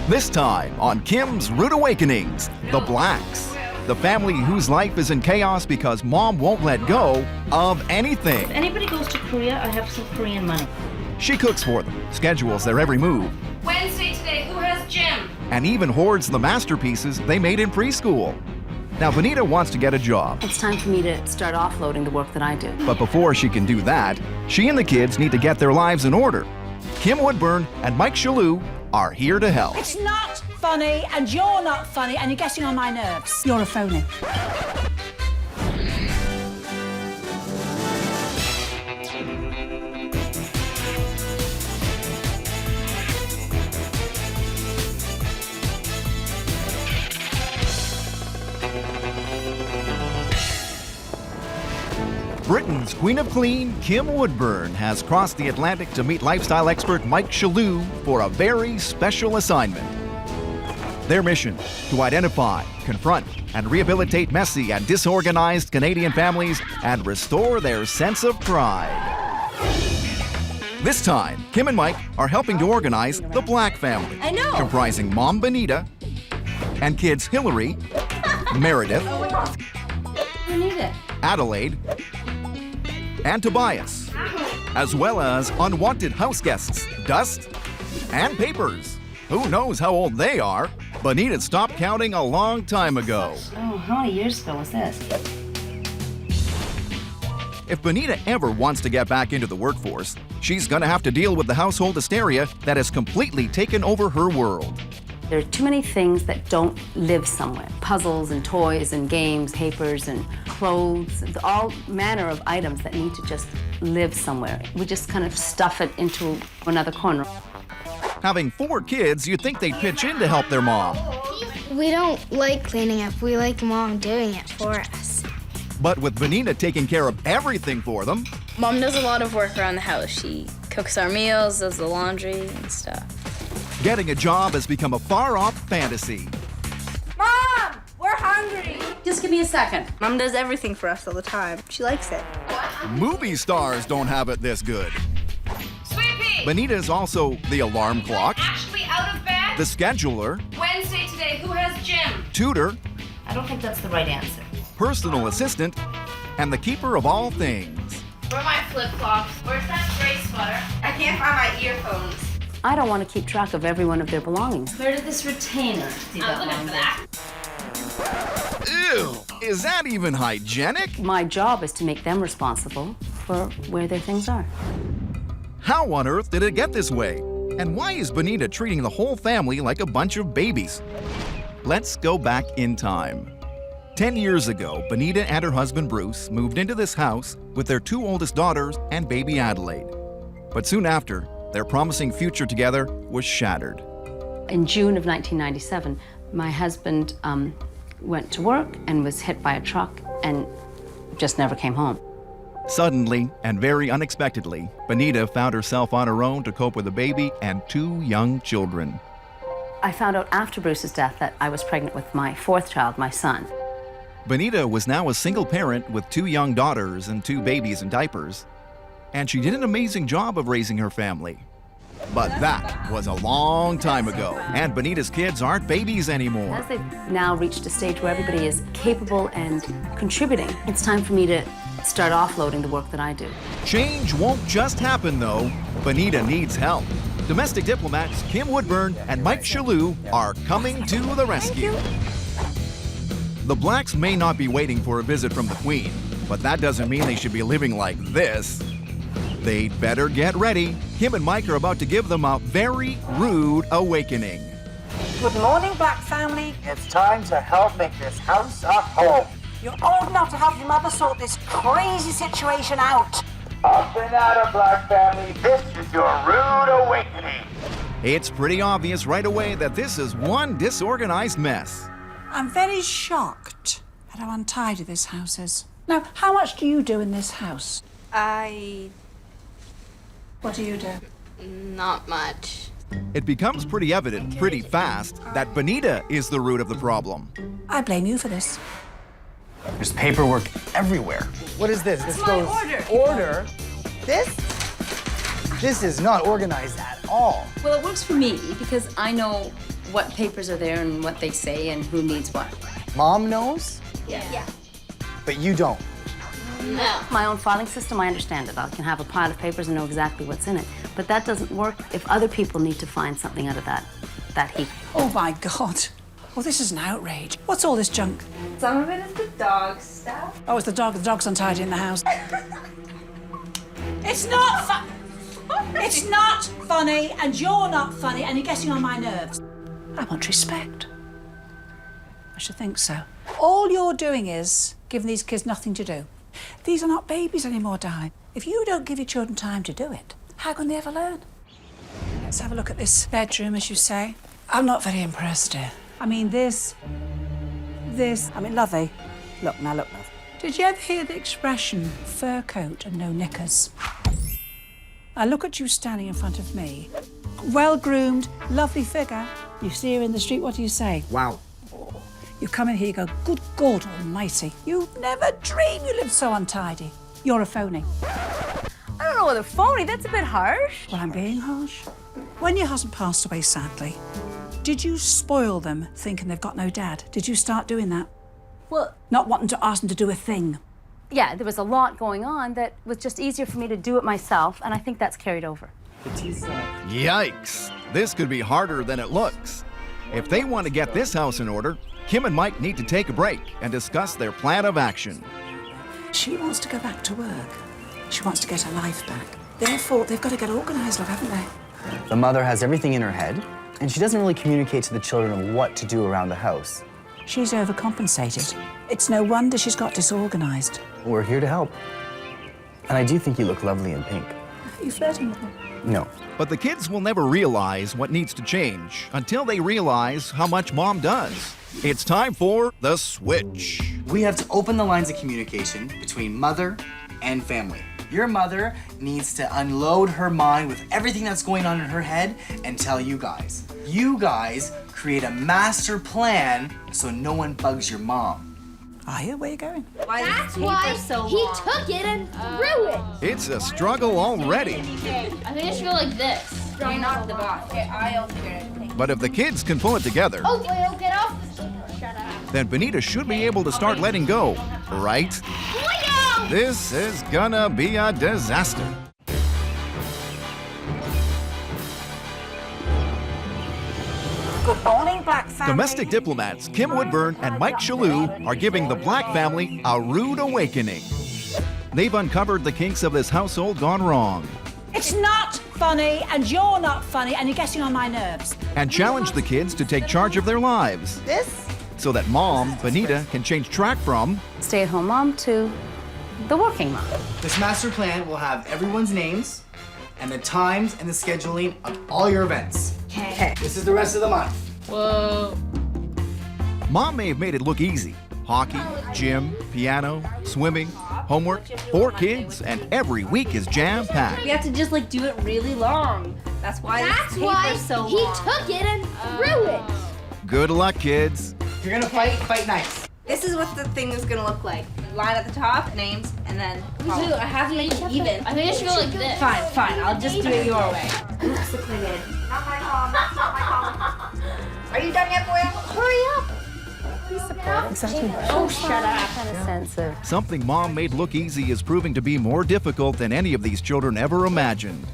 This time on Kim's Rude Awakenings, the Blacks. The family whose life is in chaos because mom won't let go of anything. If anybody goes to Korea, I have some Korean money. She cooks for them, schedules their every move, Wednesday today, who has gym? and even hoards the masterpieces they made in preschool. Now, Benita wants to get a job, It's time for me to start offloading the work that I do. but before she can do that, she and the kids need to get their lives in order. Kim Woodburn and Mike Shalhoub are here to help. It's not funny, and you're not funny, and you're getting on my nerves. You're a phony. Britain's Queen of Clean, Kim Woodburn, has crossed the Atlantic to meet lifestyle expert Mike Shalhoub for a very special assignment. Their mission: to identify, confront, and rehabilitate messy and disorganized Canadian families and restore their sense of pride. This time, Kim and Mike are helping to organize the Black family, I know. comprising Mom Benita and kids Hillary, Meredith, You need it. Adelaide, and Tobias, as well as unwanted house guests, dust, and papers. Who knows how old they are? Benita stopped counting a long time ago. Oh, how many years ago was this? If Benita ever wants to get back into the workforce, she's gonna have to deal with the household hysteria that has completely taken over her world. There are too many things that don't live somewhere. Puzzles and toys and games, papers and clothes, all manner of items that need to just live somewhere. We just kind of stuff it into another corner. Having 4 kids, you'd think they'd pitch in to help their mom. We don't like cleaning up. We like Mom doing it for us. But with Benita taking care of everything for them, Mom does a lot of work around the house. She cooks our meals, does the laundry and stuff. getting a job has become a far-off fantasy. Mom, we're hungry. Just give me a second. Mom does everything for us all the time. She likes it. Movie stars don't have it this good. Sweet pea! Benita's also the alarm clock, Actually out of bed? the scheduler, Wednesday today, who has gym? tutor, I don't think that's the right answer. personal assistant, and the keeper of all things. Where are my flip-flops? Where's that gray sweater? I can't find my earphones. I don't want to keep track of every one of their belongings. Where did this retainer do I'm looking that for that. Ew, is that even hygienic? My job is to make them responsible for where their things are. How on earth did it get this way? And why is Benita treating the whole family like a bunch of babies? Let's go back in time. 10 years ago, Benita and her husband Bruce moved into this house with their 2 oldest daughters and baby Adelaide. But soon after, their promising future together was shattered. In June of 1997, my husband went to work and was hit by a truck and just never came home. Suddenly, and very unexpectedly, Benita found herself on her own to cope with a baby and 2 young children. I found out after Bruce's death that I was pregnant with my 4th child, my son. Benita was now a single parent with 2 young daughters and 2 babies in diapers. And she did an amazing job of raising her family. But that was a long time ago, and Benita's kids aren't babies anymore. As they've now reached a stage where everybody is capable and contributing, it's time for me to start offloading the work that I do. Change won't just happen, though. Benita needs help. Domestic diplomats Kim Woodburn and Mike Shalhoub are coming to the rescue. The Blacks may not be waiting for a visit from the Queen, but that doesn't mean they should be living like this. They'd better get ready. Kim and Mike are about to give them a very rude awakening. Good morning, Black family. It's time to help make this house a home. You're old enough to help your mother sort this crazy situation out. Up and out of Black family, this is your rude awakening. It's pretty obvious right away that this is one disorganized mess. I'm very shocked at how untidy this house is. Now, how much do you do in this house? What do you do? Not much. It becomes pretty evident pretty fast that Benita is the root of the problem. I blame you for this. There's paperwork everywhere. What is this? This my goes order. Order? This? This is not organized at all. Well, it works for me because I know what papers are there and what they say and who needs what. Mom knows, Yeah. but you don't. No. My own filing system, I understand it. I can have a pile of papers and know exactly what's in it. But that doesn't work if other people need to find something out of that heap. Oh, my God. Oh, this is an outrage. What's all this junk? Some of it is the dog stuff. Oh, it's the dog. The dog's untidy in the house. It's not fun. It's not funny, and you're not funny, and you're getting on my nerves. I want respect. I should think so. All you're doing is giving these kids nothing to do. These are not babies anymore, darling. If you don't give your children time to do it, how can they ever learn? Let's have a look at this bedroom, as you say. I'm not very impressed, dear. I mean, this. I mean, lovey. Look, now look, love. Did you ever hear the expression, fur coat and no knickers? I look at you standing in front of me. Well-groomed, lovely figure. You see her in the street, what do you say? Wow. You come in here, you go, good God almighty. You'd never dream you lived so untidy. You're a phony. I don't know whether phony, that's a bit harsh. Well, I'm being harsh. When your husband passed away, sadly, did you spoil them thinking they've got no dad? Did you start doing that? Well, Not wanting to ask them to do a thing? yeah, there was a lot going on that was just easier for me to do it myself, and I think that's carried over. Yikes! This could be harder than it looks. If they want to get this house in order, Kim and Mike need to take a break and discuss their plan of action. She wants to go back to work. She wants to get her life back. Therefore, they've got to get organised, love, haven't they? The mother has everything in her head, and she doesn't really communicate to the children what to do around the house. She's overcompensated. It's no wonder she's got disorganised. We're here to help. And I do think you look lovely in pink. Are you flirting with me? No. But the kids will never realize what needs to change until they realize how much Mom does. It's time for the switch. We have to open the lines of communication between mother and family. Your mother needs to unload her mind with everything that's going on in her head and tell you guys. You guys create a master plan so no one bugs your mom. Are you? Where are you going? That's why he took it and threw it. It's a struggle already. I think it should go like this. You're not the boss. Okay, I'll figure it. But if the kids can pull it together, Oh, Will, get off the table. Shut up. then Benita should be able to start letting go, right? Leo! This is gonna be a disaster. Good morning, Black family. Domestic diplomats Kim Woodburn and Mike Shalhoub are giving the Black family a rude awakening. They've uncovered the kinks of this household gone wrong It's not funny, and you're not funny, and you're getting on my nerves. and challenged the kids to take charge of their lives so that Mom, Benita, can change track from Stay-at-home mom to the working mom. This master plan will have everyone's names and the times and the scheduling of all your events. Okay. This is the rest of the month. Whoa. Mom may have made it look easy. Hockey, gym, piano, swimming, homework, 4 kids, and every week is jam-packed. We have to just like do it really long. That's why That's this why paper's so he long. took it and threw it. Good luck, kids. If you're gonna fight nice. This is what the thing is gonna look like. Line at the top, names, and then Dude, I have to make it even. I think it should go like this. Fine. I'll just do it your way. Oops, look like it. Not my mom. That's not my mom. Are you done yet, boy? Hurry up. Exactly. Oh, shut up. Kind of sense of Something Mom made look easy is proving to be more difficult than any of these children ever imagined.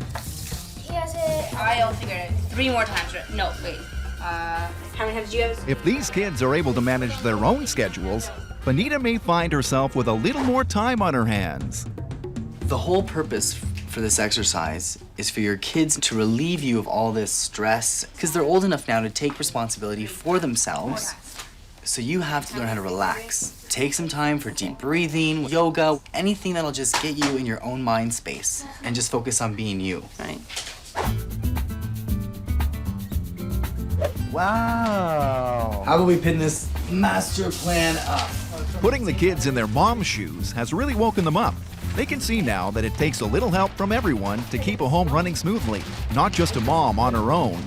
I'll figure it. 3 more times. No, wait. How many times do you have? If these kids are able to manage their own schedules, Benita may find herself with a little more time on her hands. The whole purpose for this exercise is for your kids to relieve you of all this stress because they're old enough now to take responsibility for themselves. So you have to learn how to relax. Take some time for deep breathing, yoga, anything that'll just get you in your own mind space and just focus on being you. right. Wow. How about we pin this master plan up? Putting the kids in their mom's shoes has really woken them up. They can see now that it takes a little help from everyone to keep a home running smoothly, not just a mom on her own.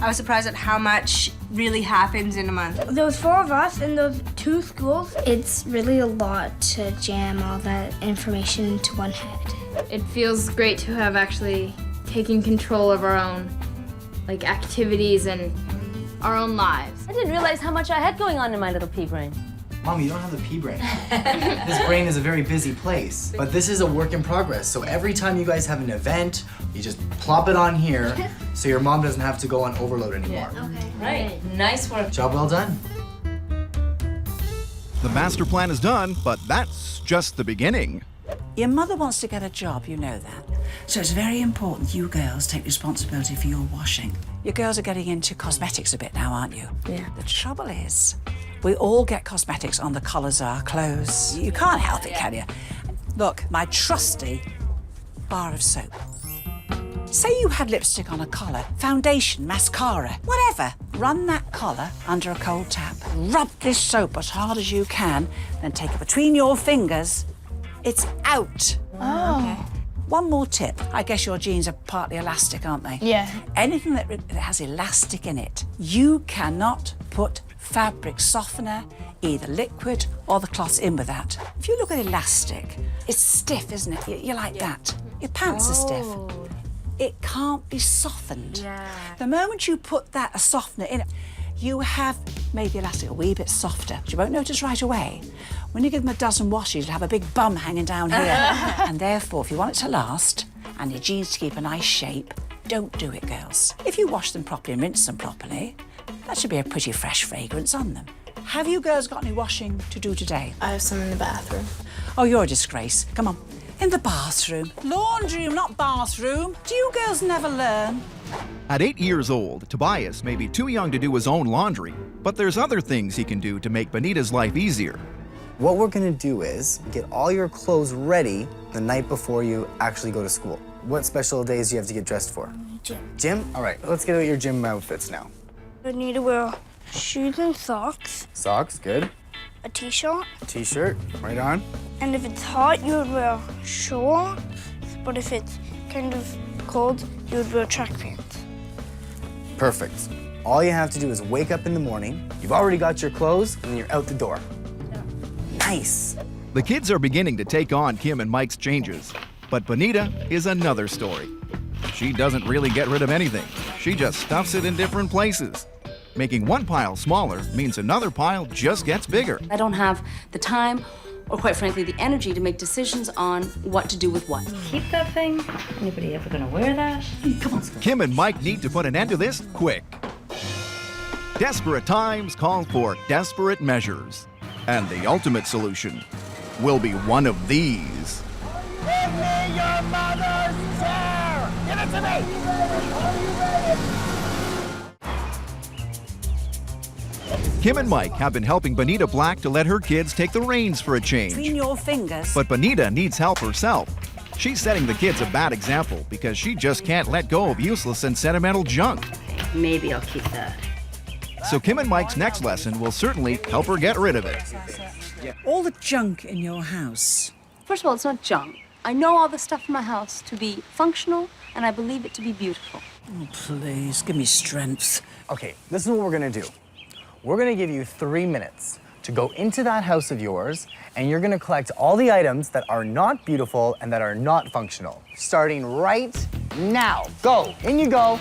I was surprised at how much really happens in a month. Those 4 of us in those 2 schools. It's really a lot to jam all that information into one head. It feels great to have actually taken control of our own like activities and our own lives. I didn't realize how much I had going on in my little pea brain. Mom, you don't have the pea brain. This brain is a very busy place, but this is a work in progress. So every time you guys have an event, you just plop it on here so your mom doesn't have to go on overload anymore. Okay. Right. Nice work. Job well done. The master plan is done, but that's just the beginning. Your mother wants to get a job, you know that. So it's very important you girls take responsibility for your washing. You girls are getting into cosmetics a bit now, aren't you? Yeah. The trouble is, we all get cosmetics on the collars of our clothes. You can't help it, can you? Look, my trusty bar of soap. Say you had lipstick on a collar, foundation, mascara, whatever. Run that collar under a cold tap. Rub this soap as hard as you can, then take it between your fingers. It's out. Oh. Okay. One more tip. I guess your jeans are partly elastic, aren't they? Yeah. Anything that has elastic in it, you cannot put fabric softener, either liquid or the cloths in with that. If you look at elastic, it's stiff, isn't it? You're like that. Your pants are stiff. It can't be softened. Yeah. The moment you put a softener in it, you have made the elastic a wee bit softer. You won't notice right away. When you give them a dozen washes, you'll have a big bum hanging down here. And therefore, if you want it to last and your jeans to keep a nice shape, don't do it, girls. If you wash them properly and rinse them properly, that should be a pretty fresh fragrance on them. Have you girls got any washing to do today? I have some in the bathroom. Oh, you're a disgrace. Come on. In the bathroom. Laundry room, not bathroom. Do you girls never learn? At 8 years old, Tobias may be too young to do his own laundry, but there's other things he can do to make Bonita's life easier. What we're gonna do is get all your clothes ready the night before you actually go to school. What special days do you have to get dressed for? Gym. Gym? All right, let's get out your gym outfits now. I need to wear shoes and socks, Socks, good. a t-shirt, T-shirt, right on. and if it's hot, you would wear shorts, but if it's kind of cold, you would wear track pants. Perfect. All you have to do is wake up in the morning, you've already got your clothes, and then you're out the door. Nice. The kids are beginning to take on Kim and Mike's changes, but Bonita is another story. She doesn't really get rid of anything. She just stuffs it in different places. Making one pile smaller means another pile just gets bigger. I don't have the time or, quite frankly, the energy to make decisions on what to do with what. Keep that thing? Anybody ever gonna wear that? Come on. Kim and Mike need to put an end to this quick. Desperate times call for desperate measures. And the ultimate solution will be one of these. Give me your mother's chair! Give it to me! Kim and Mike have been helping Bonita Black to let her kids take the reins for a change. Between your fingers. But Bonita needs help herself. She's setting the kids a bad example because she just can't let go of useless and sentimental junk. Maybe I'll keep that. So Kim and Mike's next lesson will certainly help her get rid of it. All the junk in your house. First of all, it's not junk. I know all the stuff in my house to be functional, and I believe it to be beautiful. Oh, please, give me strength. Okay, this is what we're gonna do. We're gonna give you 3 minutes to go into that house of yours, and you're gonna collect all the items that are not beautiful and that are not functional. Starting right now. Go, in you go.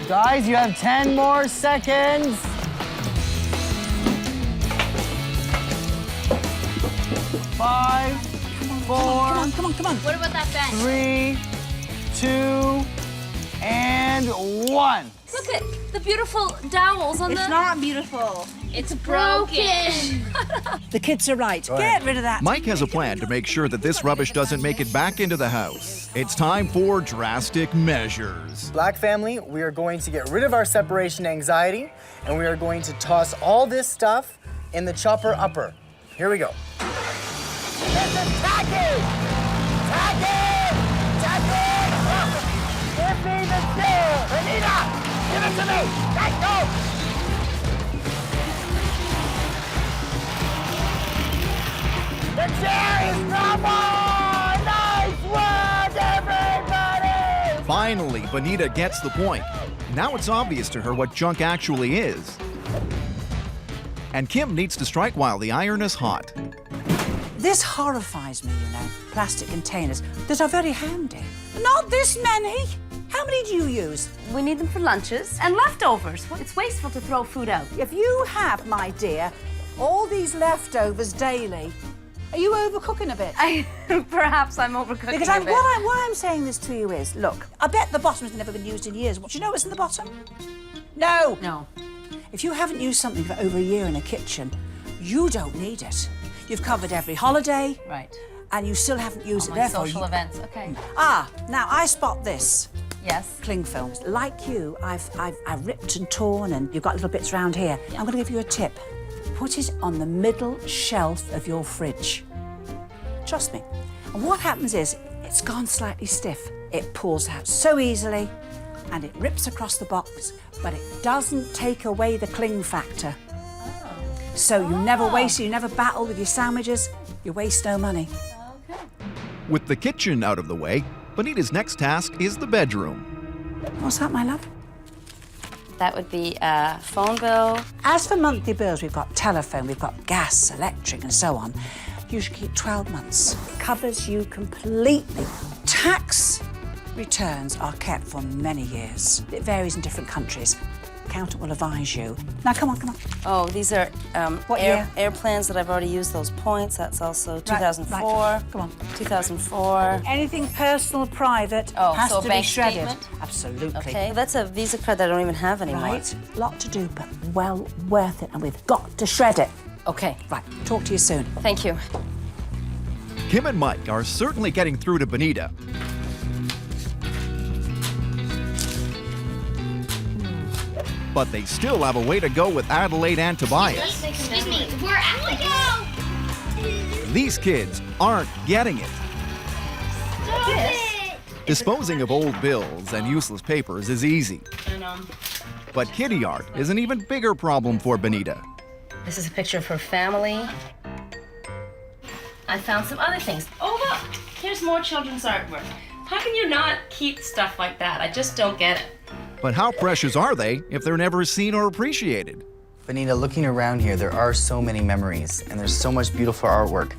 Guys, you have 10 more seconds. 5, 4, Come on. What about that bench? 3, 2, and 1. Look at the beautiful dowels on It's not beautiful. It's broken. The kids are right. Get rid of that. Mike has a plan to make sure that this rubbish doesn't make it back into the house. It's time for drastic measures. Black family, we are going to get rid of our separation anxiety, and we are going to toss all this stuff in the chopper upper. Here we go. This is tacky! Tacky! Tacky! Give me the chair! Anita! Give it to me! Let go! The chair is gone! Nice work, everybody! Finally, Bonita gets the point. Now it's obvious to her what junk actually is. And Kim needs to strike while the iron is hot. This horrifies me, you know, plastic containers that are very handy. Not this many. How many do you use? We need them for lunches and leftovers. It's wasteful to throw food out. If you have, my dear, all these leftovers daily, are you overcooking a bit? Perhaps I'm overcooking Because a bit. why I'm saying this to you is, look, I bet the bottom's never been used in years. Do you know what's in the bottom? No. No. If you haven't used something for over a year in a kitchen, you don't need it. You've covered every holiday. Right. And you still haven't used All it. my Therefore, social events. Okay. Ah, now I spot this. Yes. Cling films. Like you, I've ripped and torn, and you've got little bits around here. Yeah. I'm going to give you a tip. Put it on the middle shelf of your fridge. Trust me. And what happens is, it's gone slightly stiff. It pulls out so easily, and it rips across the box, but it doesn't take away the cling factor. Oh. So you never waste, you never battle with your sandwiches, you waste no money. Okay. With the kitchen out of the way, Bonita's next task is the bedroom. What's that, my love? That would be a phone bill. As for monthly bills, we've got telephone, we've got gas, electric, and so on. You should keep 12 months. Covers you completely. Tax returns are kept for many years. It varies in different countries. Accountant will advise you. Now, come on, come on. Oh, these are What year? airplanes that I've already used those points. That's also 2004. right. Come on. 2004. Anything personal, private, Oh, has so a to bank be shredded. statement? Absolutely. Okay, that's a Visa card that I don't even have anymore. Right, lot to do, but well worth it, and we've got to shred it. Okay, Right, talk to you soon. thank you. Kim and Mike are certainly getting through to Bonita. But they still have a way to go with Adelaide and Tobias. Excuse me, we're at the go! These kids aren't getting it. Stop it! Disposing of old bills and useless papers is easy. But kitty art is an even bigger problem for Bonita. This is a picture of her family. I found some other things. Oh, look, here's more children's artwork. How can you not keep stuff like that? I just don't get it. But how precious are they if they're never seen or appreciated? Bonita, looking around here, there are so many memories, and there's so much beautiful artwork.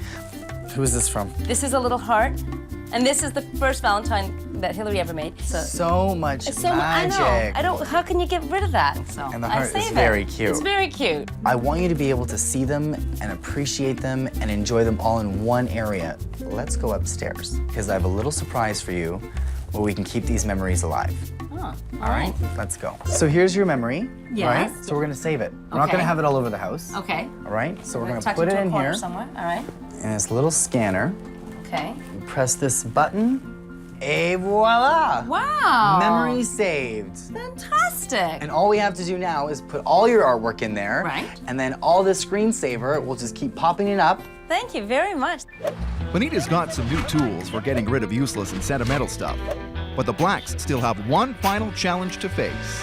Who is this from? This is a little heart, and this is the first Valentine that Hillary ever made. So much It's so magic. I know. How can you get rid of that? So And the I heart is save it. very cute. It's very cute. I want you to be able to see them and appreciate them and enjoy them all in one area. Let's go upstairs, because I have a little surprise for you where we can keep these memories alive. Oh, All right, let's go. So here's your memory, Yes. right? So we're gonna save it. We're not Okay. gonna have it all over the house. Okay. All right, so we're gonna Tuck put it into a in corner here somewhere. All right. in this little scanner. Okay. You press this button, et voila! Wow. Memory saved. Fantastic. And all we have to do now is put all your artwork in there. Right. And then all this screensaver will just keep popping it up. Thank you very much. Bonita's got some new tools for getting rid of useless and sentimental stuff. But the Blacks still have one final challenge to face.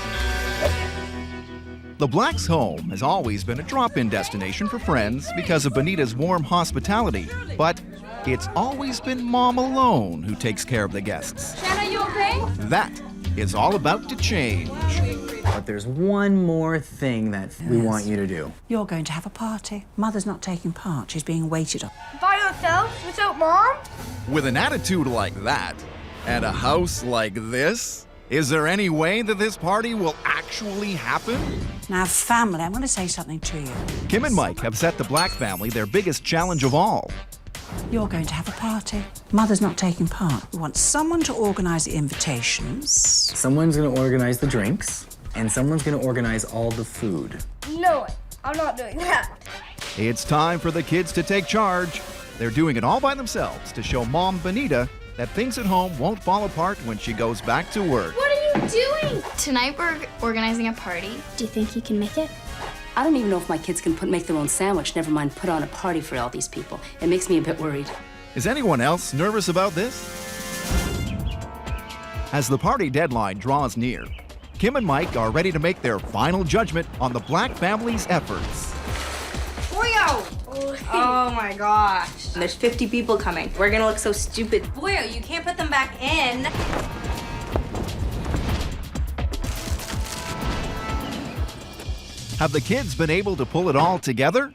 The Blacks' home has always been a drop-in destination for friends because of Bonita's warm hospitality. But it's always been Mom alone who takes care of the guests. Shanna, you okay? That is all about to change. But there's one more thing that we want you to do. You're going to have a party. Mother's not taking part. She's being waited on. By yourself? Without Mom? With an attitude like that, and a house like this, is there any way that this party will actually happen? Now, family, I'm going to say something to you. Kim and Mike have set the Black family their biggest challenge of all. You're going to have a party. Mother's not taking part. We want someone to organise the invitations. Someone's gonna organize the drinks, and someone's gonna organize all the food. No, I'm not doing that. It's time for the kids to take charge. They're doing it all by themselves to show Mom Bonita that things at home won't fall apart when she goes back to work. What are you doing? Tonight we're organizing a party. Do you think you can make it? I don't even know if my kids can make their own sandwich, never mind put on a party for all these people. It makes me a bit worried. Is anyone else nervous about this? As the party deadline draws near, Kim and Mike are ready to make their final judgment on the Black family's efforts. Boyo! Oh my gosh. There's 50 people coming. We're gonna look so stupid. Boyo, you can't put them back in. Have the kids been able to pull it all together?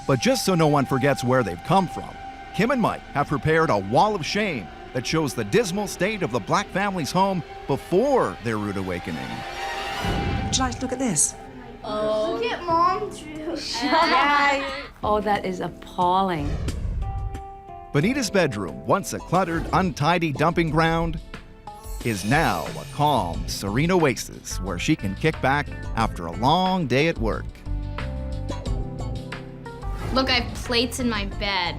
But just so no one forgets where they've come from, Kim and Mike have prepared a wall of shame that shows the dismal state of the Black family's home before their rude awakening. Would you like to look at this? Look at Mom drew. Oh, that is appalling. Bonita's bedroom, once a cluttered, untidy dumping ground, is now a calm, serene oasis where she can kick back after a long day at work. Look, I have plates in my bed.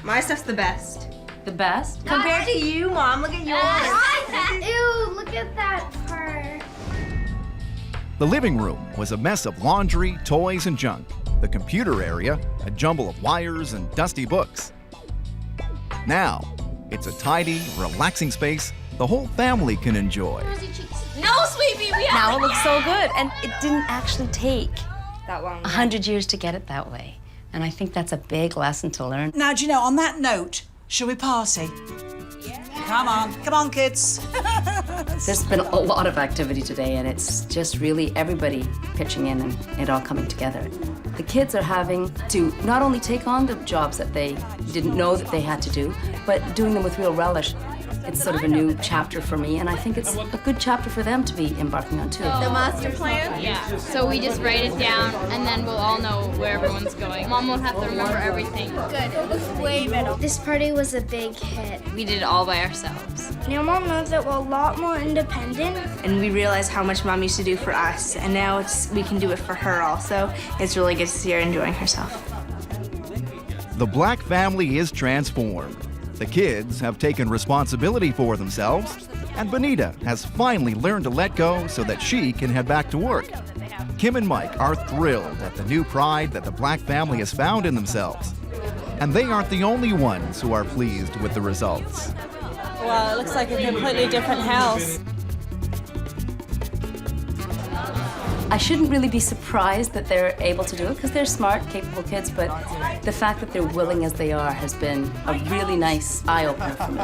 My stuff's the best. The best? Compared to you, Mom, look at yours. Ew, look at that part. The living room was a mess of laundry, toys, and junk. The computer area, a jumble of wires and dusty books. Now, it's a tidy, relaxing space the whole family can enjoy. No, sweetie, we have Now it looks so good, and it didn't actually take That long. 100 years to get it that way. And I think that's a big lesson to learn. Now, do you know, on that note, shall we party? Yeah. Come on, kids. There's been a lot of activity today, and it's just really everybody pitching in and it all coming together. The kids are having to not only take on the jobs that they didn't know that they had to do, but doing them with real relish. It's sort of a new chapter for me, and I think it's a good chapter for them to be embarking on, too. The master plan? Yeah. So we just write it down, and then we'll all know where everyone's going. Mom won't have to remember everything. Good, it looks way better. This party was a big hit. We did it all by ourselves. Now Mom knows that we're a lot more independent. And we realized how much Mom used to do for us, and now we can do it for her also. It's really good to see her enjoying herself. The Black family is transformed. The kids have taken responsibility for themselves, and Bonita has finally learned to let go so that she can head back to work. Kim and Mike are thrilled at the new pride that the Black family has found in themselves. And they aren't the only ones who are pleased with the results. Wow, it looks like a completely different house. I shouldn't really be surprised that they're able to do it because they're smart, capable kids, but the fact that they're willing as they are has been a really nice eye-opener for me.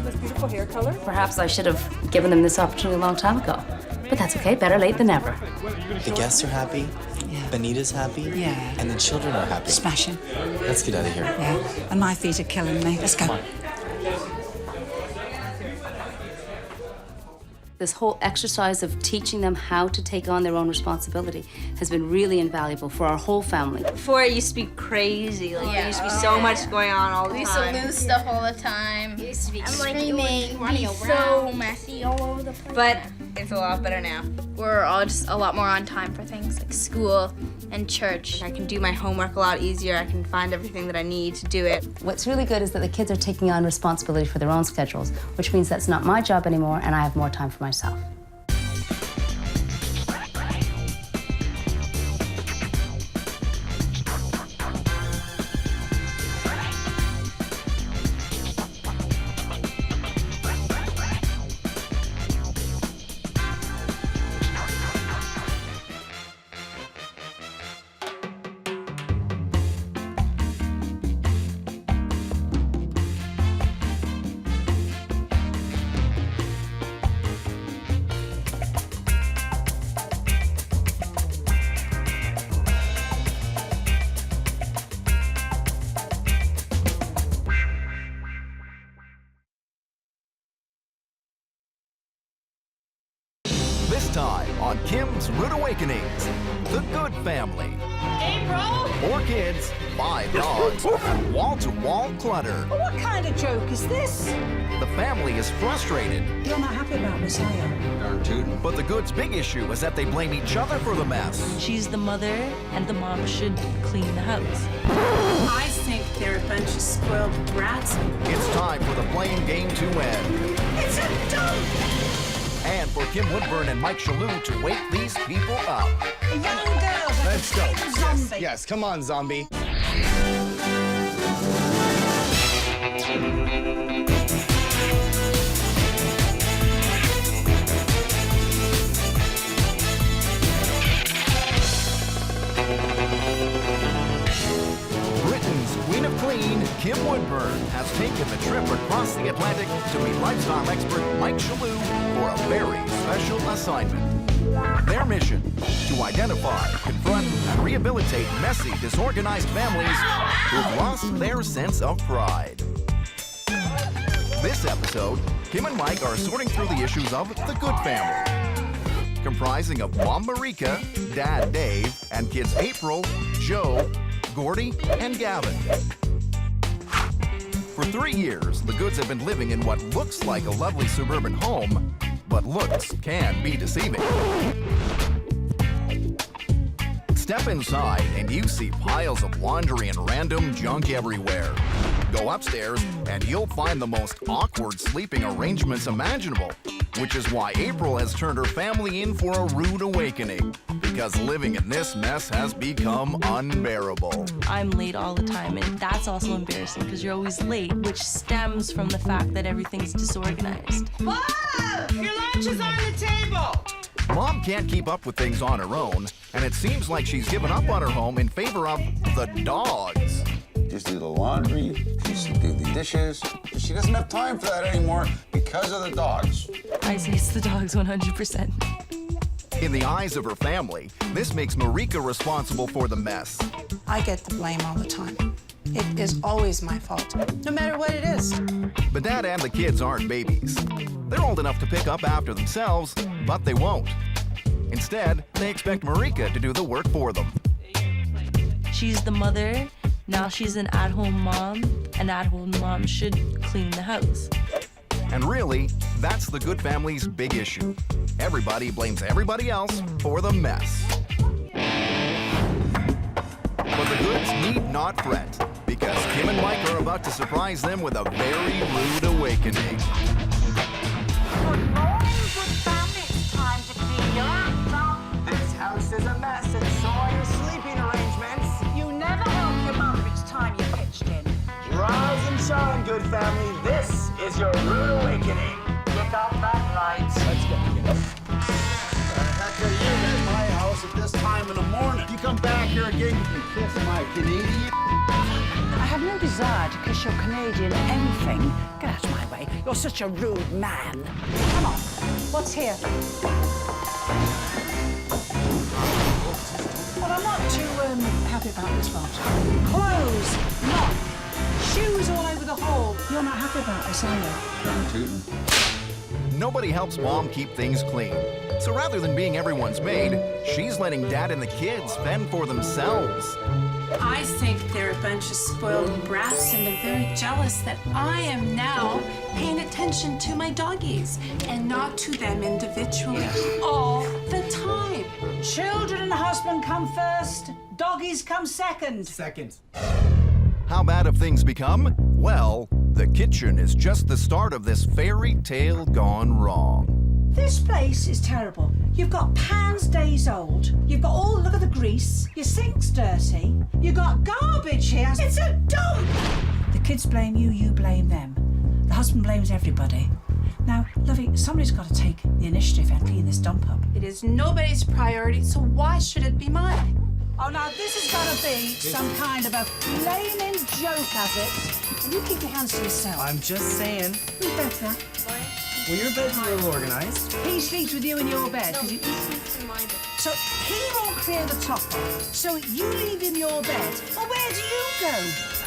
This beautiful hair color. Perhaps I should have given them this opportunity a long time ago, but that's okay, better late than never. The guests are happy, Yeah. Bonita's happy, Yeah. and the children are happy. Smashing. Let's get out of here. Yeah. And my feet are killing me. Let's go. This whole exercise of teaching them how to take on their own responsibility has been really invaluable for our whole family. Before it used to be crazy. Like there used to be so much going on all the We used time. to lose stuff all the time. It used to be I'm like, screaming, running be around. so messy all over the place. But it's a lot better now. We're all just a lot more on time for things like school and church. I can do my homework a lot easier. I can find everything that I need to do it. What's really good is that the kids are taking on responsibility for their own schedules, which means that's not my job anymore and I have more time for myself. This time on Kim's Rude Awakenings, the Good Family. Hey, bro! 4 kids, 5 dogs, and wall-to-wall clutter. What kind of joke is this? The family is frustrated, You're not happy about this, are you? but the Good's big issue is that they blame each other for the mess. She's the mother, and the mom should clean the house. I think they're a bunch of spoiled brats. It's time for the blame game to end. It's a dump! And for Kim Woodburn and Mike Shalhoub to wake these people up. A young girl. Let's go. Zombie. Yes, come on, zombie. Britain's Queen of Clean, Kim Woodburn, has taken the trip across the Atlantic to meet lifestyle expert Mike Shalhoub for a very special assignment. Their mission, to identify, confront, and rehabilitate messy, disorganized families who've lost their sense of pride. This episode, Kim and Mike are sorting through the issues of the good family, comprising of Mom Marika, Dad Dave, and kids April, Joe, Gordy, and Gavin. For 3 years, the Goods have been living in what looks like a lovely suburban home, but looks can be deceiving. Step inside and you see piles of laundry and random junk everywhere. Go upstairs and you'll find the most awkward sleeping arrangements imaginable, which is why April has turned her family in for a rude awakening, because living in this mess has become unbearable. I'm late all the time, and that's also embarrassing because you're always late, which stems from the fact that everything's disorganized. Mom! Your lunch is on the table! Mom can't keep up with things on her own, and it seems like she's given up on her home in favor of the dogs. Just do the laundry, just do the dishes. She doesn't have time for that anymore because of the dogs. I say it's the dogs 100%. In the eyes of her family, this makes Marika responsible for the mess. I get the blame all the time. It is always my fault, no matter what it is. But Dad and the kids aren't babies. They're old enough to pick up after themselves, but they won't. Instead, they expect Marika to do the work for them. She's the mother. Now she's an at-home mom. An at-home mom should clean the house. And really, that's the Good family's big issue. Everybody blames everybody else for the mess. But the Goods need not fret, because Kim and Mike are about to surprise them with a very rude awakening. Good morning, Good family. It's time to clean your house up. This house is a mess, and so are your sleeping arrangements. You never help your mother each time you pitched in. Rise and shine, Good family. This is your rude awakening. Kick off that light. Let's get it. Heck are you at my house at this time in the morning? You come back here again, you can kiss my Canadian. I have no desire to kiss your Canadian anything. Get out of my way. You're such a rude man. Come on. What's here? Well, I'm not too happy about this lot. Clothes, lock, shoes all over the hall. You're not happy about this, are you? I'm tooting. Nobody helps Mom keep things clean. So rather than being everyone's maid, she's letting Dad and the kids fend for themselves. I think they're a bunch of spoiled brats, and they're very jealous that I am now paying attention to my doggies and not to them individually all the time. Children and husband come first. Doggies come second. Second. How bad have things become? Well, the kitchen is just the start of this fairy tale gone wrong. This place is terrible. You've got pans days old. You've got look at the grease. Your sink's dirty. You've got garbage here. It's a dump! The kids blame you, you blame them. The husband blames everybody. Now, lovey, somebody's got to take the initiative and clean this dump up. It is nobody's priority, so why should it be mine? Oh, now this has got to be some kind of a flaming joke, has it? And you keep your hands to yourself. I'm just saying. Who's better? Well, your bed's real organized. He sleeps with you in your bed. No, he sleeps in my bed. So he won't clear the top off. So you leave him your bed. Well, where do you go?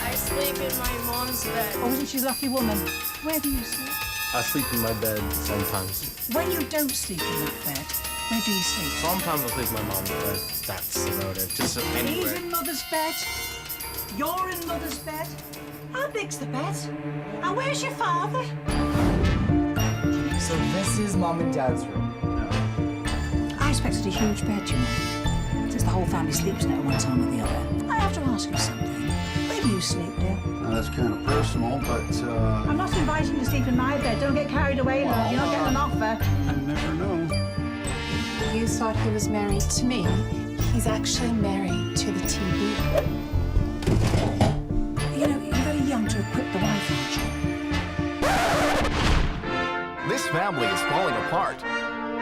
I sleep in my mom's bed. Oh, isn't she a lucky woman? Where do you sleep? I sleep in my bed sometimes. When you don't sleep in that bed, where do you sleep? Sometimes I sleep in my mom's bed. That's about it. Just anywhere. He's in mother's bed. You're in mother's bed. How big's the bed? And where's your father? So this is Mom and Dad's room. I expected a huge bed, you know. Since the whole family sleeps in it at one time or the other. I have to ask you something. Where do you sleep, dear? That's kind of personal, but I'm not inviting you to sleep in my bed. Don't get carried away, love. You're not getting an offer. you never know. You thought he was married to me. He's actually married to the TV. You know, you're very young to equip the wife, aren't you? This family is falling apart.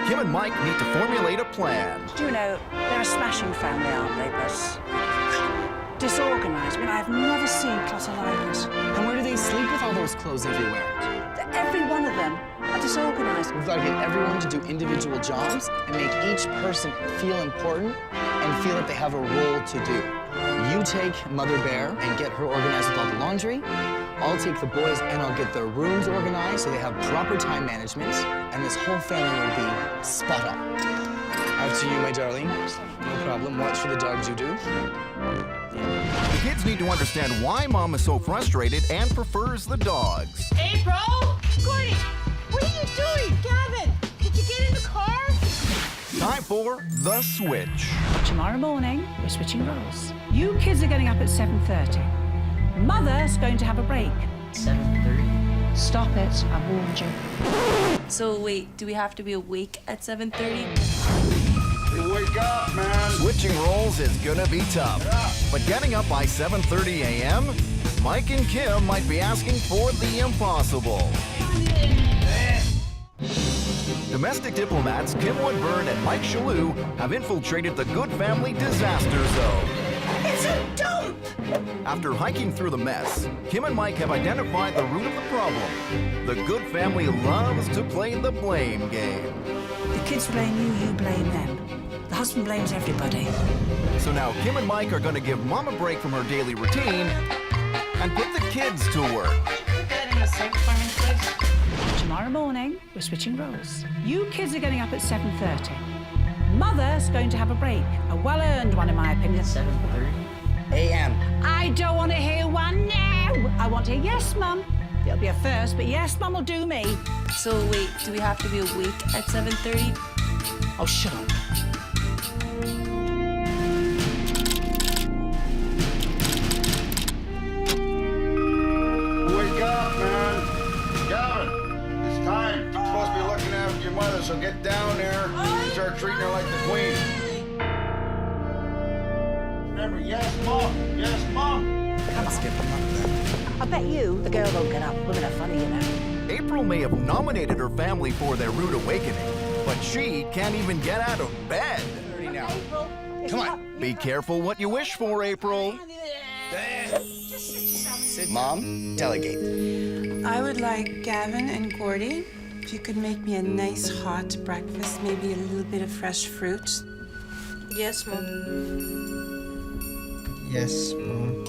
Kim and Mike need to formulate a plan. Do you know, they're a smashing family, aren't they, but disorganized. I mean, I've never seen clutter like this. And where do they sleep with all those clothes everywhere? Every one of them are disorganised. We've got to get everyone to do individual jobs and make each person feel important and feel that they have a role to do. You take Mother Bear and get her organized with all the laundry. I'll take the boys and I'll get their rooms organized so they have proper time management, and this whole family will be spot on. After you, my darling. No problem. Watch for the dogs you do. The kids need to understand why Mom is so frustrated and prefers the dogs. April! Gordy, what are you doing? Gavin, did you get in the car? Time for The Switch. Tomorrow morning, we're switching roles. You kids are getting up at 7:30. Mother's going to have a break. 7:30. Stop it, I warned you. So wait, do we have to be awake at 7:30? Hey, wake up, man. Switching roles is gonna be tough. But getting up by 7:30 a.m., Mike and Kim might be asking for the impossible. Domestic diplomats Kim Woodburn and Mike Shalhoub have infiltrated the Good Family disaster zone. It's a dump! After hiking through the mess, Kim and Mike have identified the root of the problem. The Good Family loves to play the blame game. The kids blame you, you blame them. The husband blames everybody. So now Kim and Mike are going to give Mom a break from her daily routine and put the kids to work. Get in the sink for me, please. Tomorrow morning, we're switching roles. You kids are getting up at 7:30. Mother's going to have a break. A well-earned one, in my opinion. 7:30. A.M. I don't want to hear one now. I want to hear yes, Mum. It'll be a first, but yes, Mum will do me. So wait, do we have to be awake at 7:30? Oh, shut up. Wake up, man. Gavin, it's time. You're supposed to be looking after your mother, so get down there and start treating her like the queen. Remember, yes, Mom. Yes, Mom. Let's get them up then. I bet you the girl won't get up. Women are funny, you know. April may have nominated her family for their rude awakening, but she can't even get out of bed. Now. Come on. Be careful what you wish for, April. Mom, delegate. I would like Gavin and Gordy, if you could make me a nice hot breakfast, maybe a little bit of fresh fruit. Yes, Mom. Yes, Mom.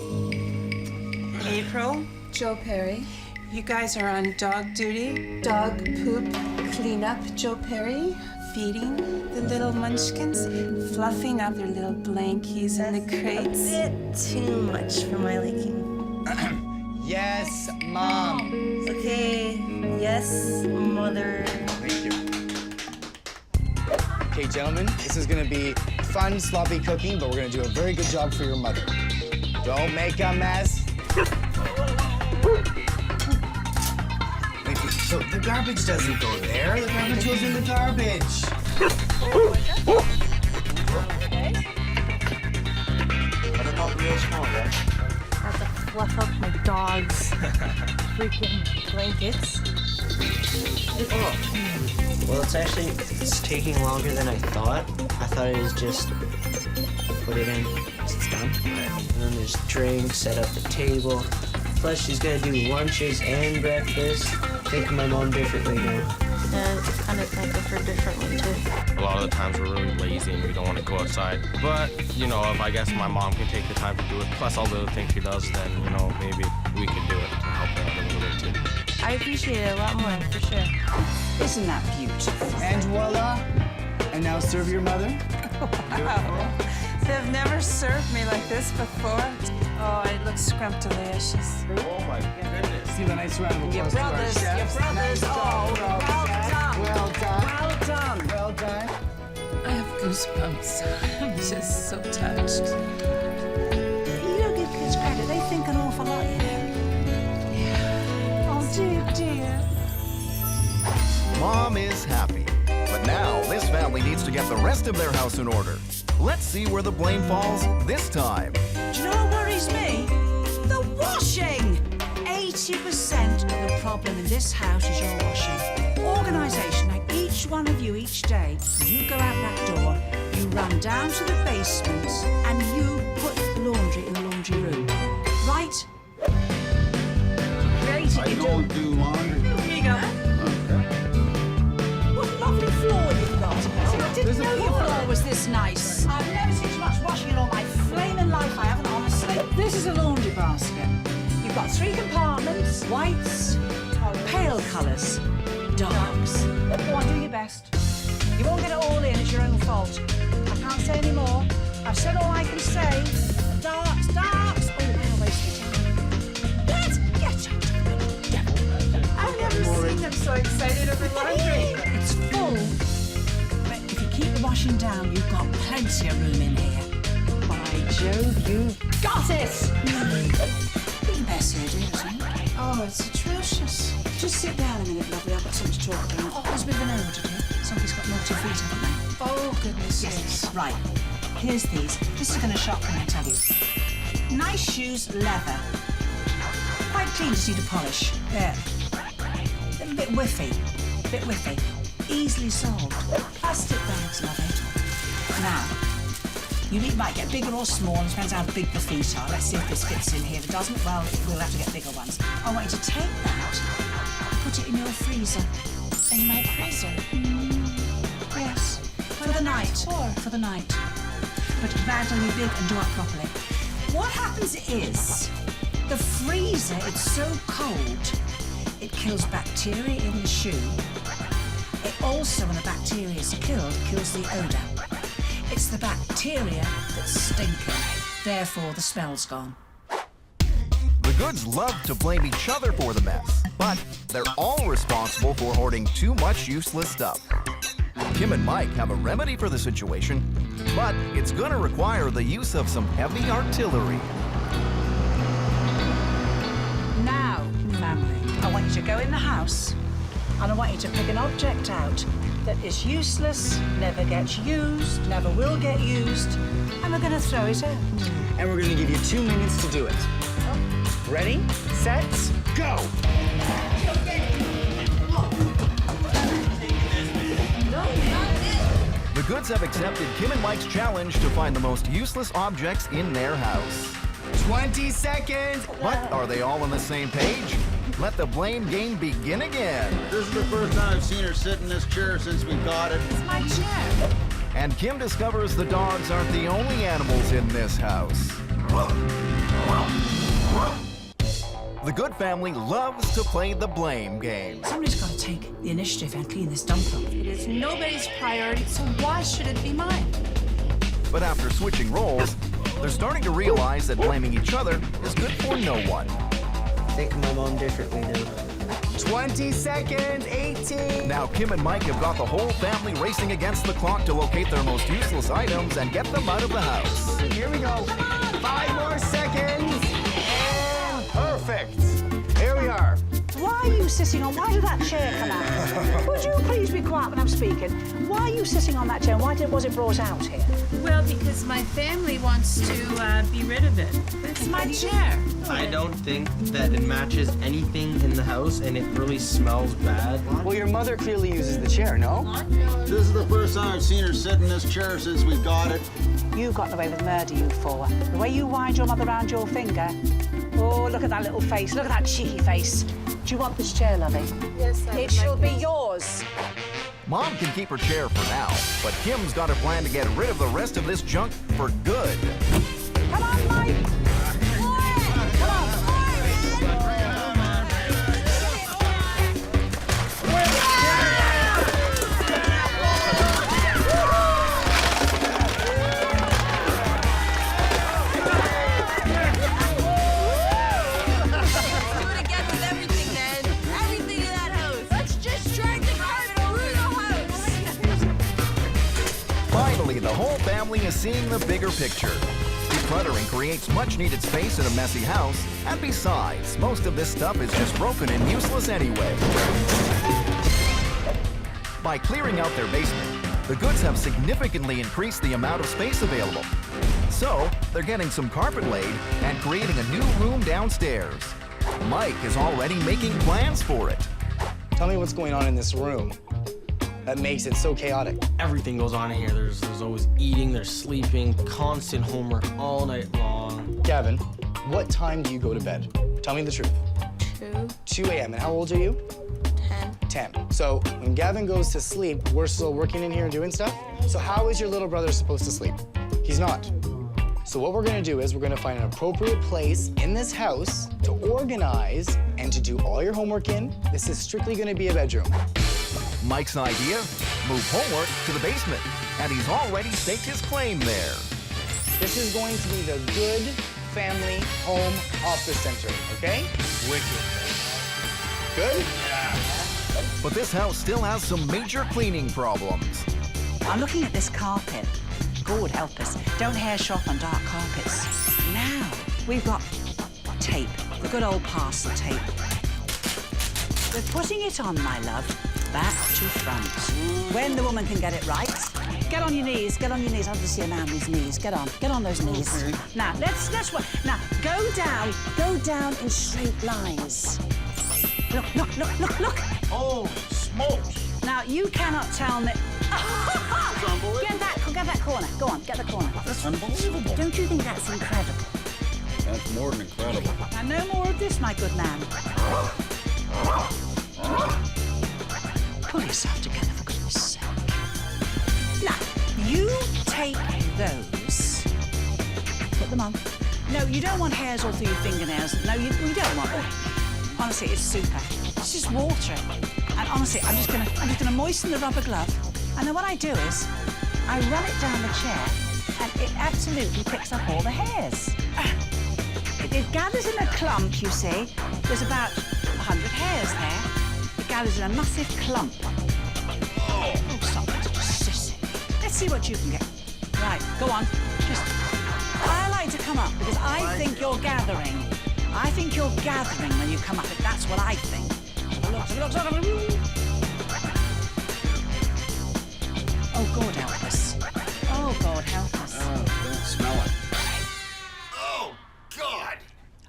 April, Joe Perry, you guys are on dog duty. Dog poop cleanup, Joe Perry. Feeding the little munchkins, fluffing up their little blankies in the crates. A bit too much for my liking. Yes, Mom. Okay, yes, Mother. Thank you. Okay, gentlemen, this is gonna be fun, sloppy cooking, but we're gonna do a very good job for your mother. Don't make a mess. Wait, so the garbage doesn't go there. The garbage goes in the garbage. I don't know if you're small, right? I have to fluff up my dog's freaking blankets. Oh. Well, it's taking longer than I thought. I thought it was just put it in, it's done. And then there's drinks, set up the table. Plus, she's gonna do lunches and breakfast. Think of my mom differently now. And kind of think of her differently too. A lot of the times we're really lazy and we don't want to go outside. But, you know, if I guess my mom can take the time to do it, plus all the other things she does, then, you know, maybe we could do it to help her out a little bit too. I appreciate it a lot more, for sure. Isn't that beautiful? And voila. And now serve your mother. Wow. They've never served me like this before. Oh, it looks scrumptious. Oh my goodness. Give a nice round of applause Your brothers, to our your chefs. brothers. Nice Oh, job, well done. Well done. Well done. Well done. I have goosebumps. I'm just so touched. You don't give kids credit. They think an awful lot, you know. Oh, dear. Mom is happy. But now this family needs to get the rest of their house in order. Let's see where the blame falls this time. Do you know what worries me? The washing! 80% of the problem in this house is your washing. Organisation, like each one of you each day, you go out that door, you run down to the basement, and you put the laundry in the laundry room. Right? Great, I you don't do laundry. Here you go. Okay. 3 compartments, whites, pale colours, darks. Go on, do your best. You won't get it all in, it's your own fault. I can't say any more. I've said all I can say. Darks, darks. Oh, I'm wasting time. Let's get out. I've never seen them so excited over laundry. It's full, but if you keep the washing down, you've got plenty of room in here. By Jove, you've got it! Pretty messy, isn't it? Oh, it's atrocious. Just sit down a minute, lovely. I've got something to talk about. Oh, there's a bit of an error to do. Somebody's got naughty feet, haven't they? Oh, goodness Yes, right. Here's these. This is going to shock when I tell you. Nice shoes, leather. Quite clean, just need a polish. There. A bit whiffy. Bit whiffy. Easily solved. Plastic bags, lovey. Now, you might get bigger or small, it depends how big the feet are. Let's see if this fits in here. If it doesn't, well, we'll have to get bigger ones. I want you to take that, put it in your freezer. In my freezer? Yes. For the night. For the night. But the bags will be big and do it properly. What happens is, the freezer, it's so cold, it kills bacteria in the shoe. It also, when the bacteria is killed, kills the odour. It's the bacteria that's stinking. Therefore, the smell's gone. The Goods love to blame each other for the mess, but they're all responsible for hoarding too much useless stuff. Kim and Mike have a remedy for the situation, but it's going to require the use of some heavy artillery. Now, family, I want you to go in the house and I want you to pick an object out that is useless, never gets used, never will get used, and we're going to throw it out. And we're going to give you 2 minutes to do it. Ready, set, go! The Goods have accepted Kim and Mike's challenge to find the most useless objects in their house. 20 seconds! But are they all on the same page? Let the blame game begin again. This is the first time I've seen her sit in this chair since we got it. It's my chair. And Kim discovers the dogs aren't the only animals in this house. The Good family loves to play the blame game. Somebody's got to take the initiative and clean this dump up. It is nobody's priority, so why should it be mine? But after switching roles, they're starting to realize that blaming each other is good for no one. I think of my mom differently now. 20 seconds, 18. Now Kim and Mike have got the whole family racing against the clock to locate their most useless items and get them out of the house. Here we go. 5 more seconds. And perfect. Here we are. Why are you sitting on? Why did that chair come out? Would you please be quiet when I'm speaking? Why are you sitting on that chair? Why was it brought out here? Well, because my family wants to be rid of it. It's my chair. I don't think that it matches anything in the house, and it really smells bad. Well, your mother clearly uses the chair, no? This is the first time I've seen her sit in this chair since we got it. You've gotten away with murder, you four. The way you wind your mother around your finger. Oh, look at that little face. Look at that cheeky face. Do you want this chair, lovey? Yes, It shall be yours. Mom can keep her chair for now, but Kim's got a plan to get rid of the rest of this junk for good. Come on, Mike. Come on. Finally, the whole family is seeing the bigger picture. Decluttering creates much-needed space in a messy house, and besides, most of this stuff is just broken and useless anyway. By clearing out their basement, the Goods have significantly increased the amount of space available. So, they're getting some carpet laid and creating a new room downstairs. Mike is already making plans for it. Tell me what's going on in this room that makes it so chaotic. Everything goes on in here. There's always eating, there's sleeping, constant homework all night long. Gavin, what time do you go to bed? Tell me the truth. 2 a.m. And how old are you? 10. So when Gavin goes to sleep, we're still working in here and doing stuff? So how is your little brother supposed to sleep? He's not. So what we're gonna do is we're gonna find an appropriate place in this house to organize and to do all your homework in. This is strictly gonna be a bedroom. Mike's idea? Move homework to the basement, and he's already staked his claim there. This is going to be the good family home office center, okay? Wicked. Good? But this house still has some major cleaning problems. I'm looking at this carpet. God help us. Don't hair shop on dark carpets. Now, we've got tape, the good old parcel tape. We're putting it on, my love, back to front. When the woman can get it right. Get on your knees, get on your knees. I'd love to see a man on his knees. Get on those knees. Okay. Now, let's now, go down in straight lines. Look. Oh, smokes. Now, you cannot tell me... unbelievable. Get that corner. Go on, get the corner. That's unbelievable. Don't you think that's incredible? That's more than incredible. Now, no more of this, my good man. Pull yourself together, for goodness sake. Now, you take those, put them on. No, you don't want hairs all through your fingernails. No, you don't want them. Honestly, it's super. It's just water. And honestly, I'm just gonna moisten the rubber glove. And then what I do is, I run it down the chair, and it absolutely picks up all the hairs. It gathers in a clump, you see. There's about 100 hairs there. It gathers in a massive clump. Oh, stop it, just sissy. Let's see what you can get. Right, go on. I like to come up because I think you're gathering. I think you're gathering when you come up. That's what I think. Look. Oh, God help us. Oh, God help us. Oh, don't smell it. Oh, God.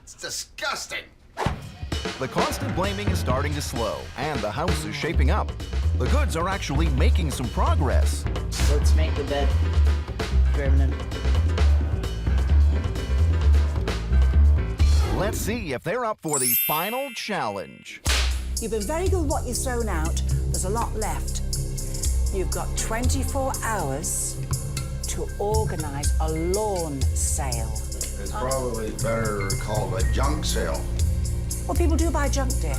It's disgusting. The constant blaming is starting to slow, and the house is shaping up. The goods are actually making some progress. Let's make the bed. Grabbing it. Let's see if they're up for the final challenge. You've been very good with what you've thrown out. There's a lot left. You've got 24 hours to organize a lawn sale. It's probably better called a junk sale. What people do buy junk, dear.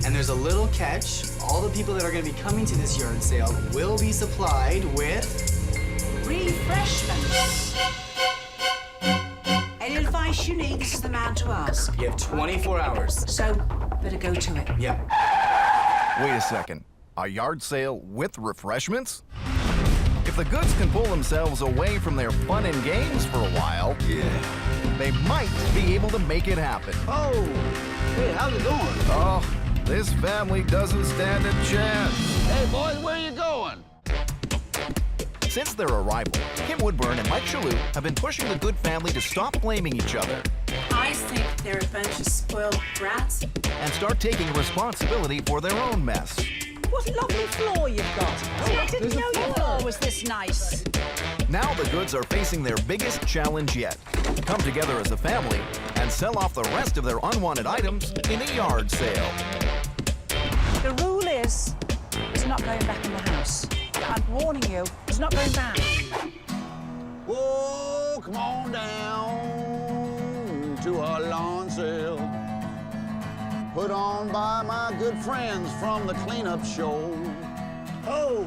And there's a little catch. All the people that are gonna be coming to this yard sale will be supplied with... refreshments. Any advice you need, this is the man to ask. You have 24 hours. So, better go to it. Yep. Wait a second. A yard sale with refreshments? If the goods can pull themselves away from their fun and games for a while, they might be able to make it happen. Oh, hey, how's it going? Oh, this family doesn't stand a chance. Hey, boys, where you going? Since their arrival, Kim Woodburn and Mike Shalhoub have been pushing the Good family to stop blaming each other I think they're a bunch of spoiled brats. and start taking responsibility for their own mess. What a lovely floor you've got. I didn't know your floor was this nice. Now the goods are facing their biggest challenge yet. Come together as a family and sell off the rest of their unwanted items in a yard sale. The rule is, it's not going back in the house. I'm warning you, it's not going back. Whoa, come on down to our lawn sale. Put on by my good friends from the cleanup show. Oh,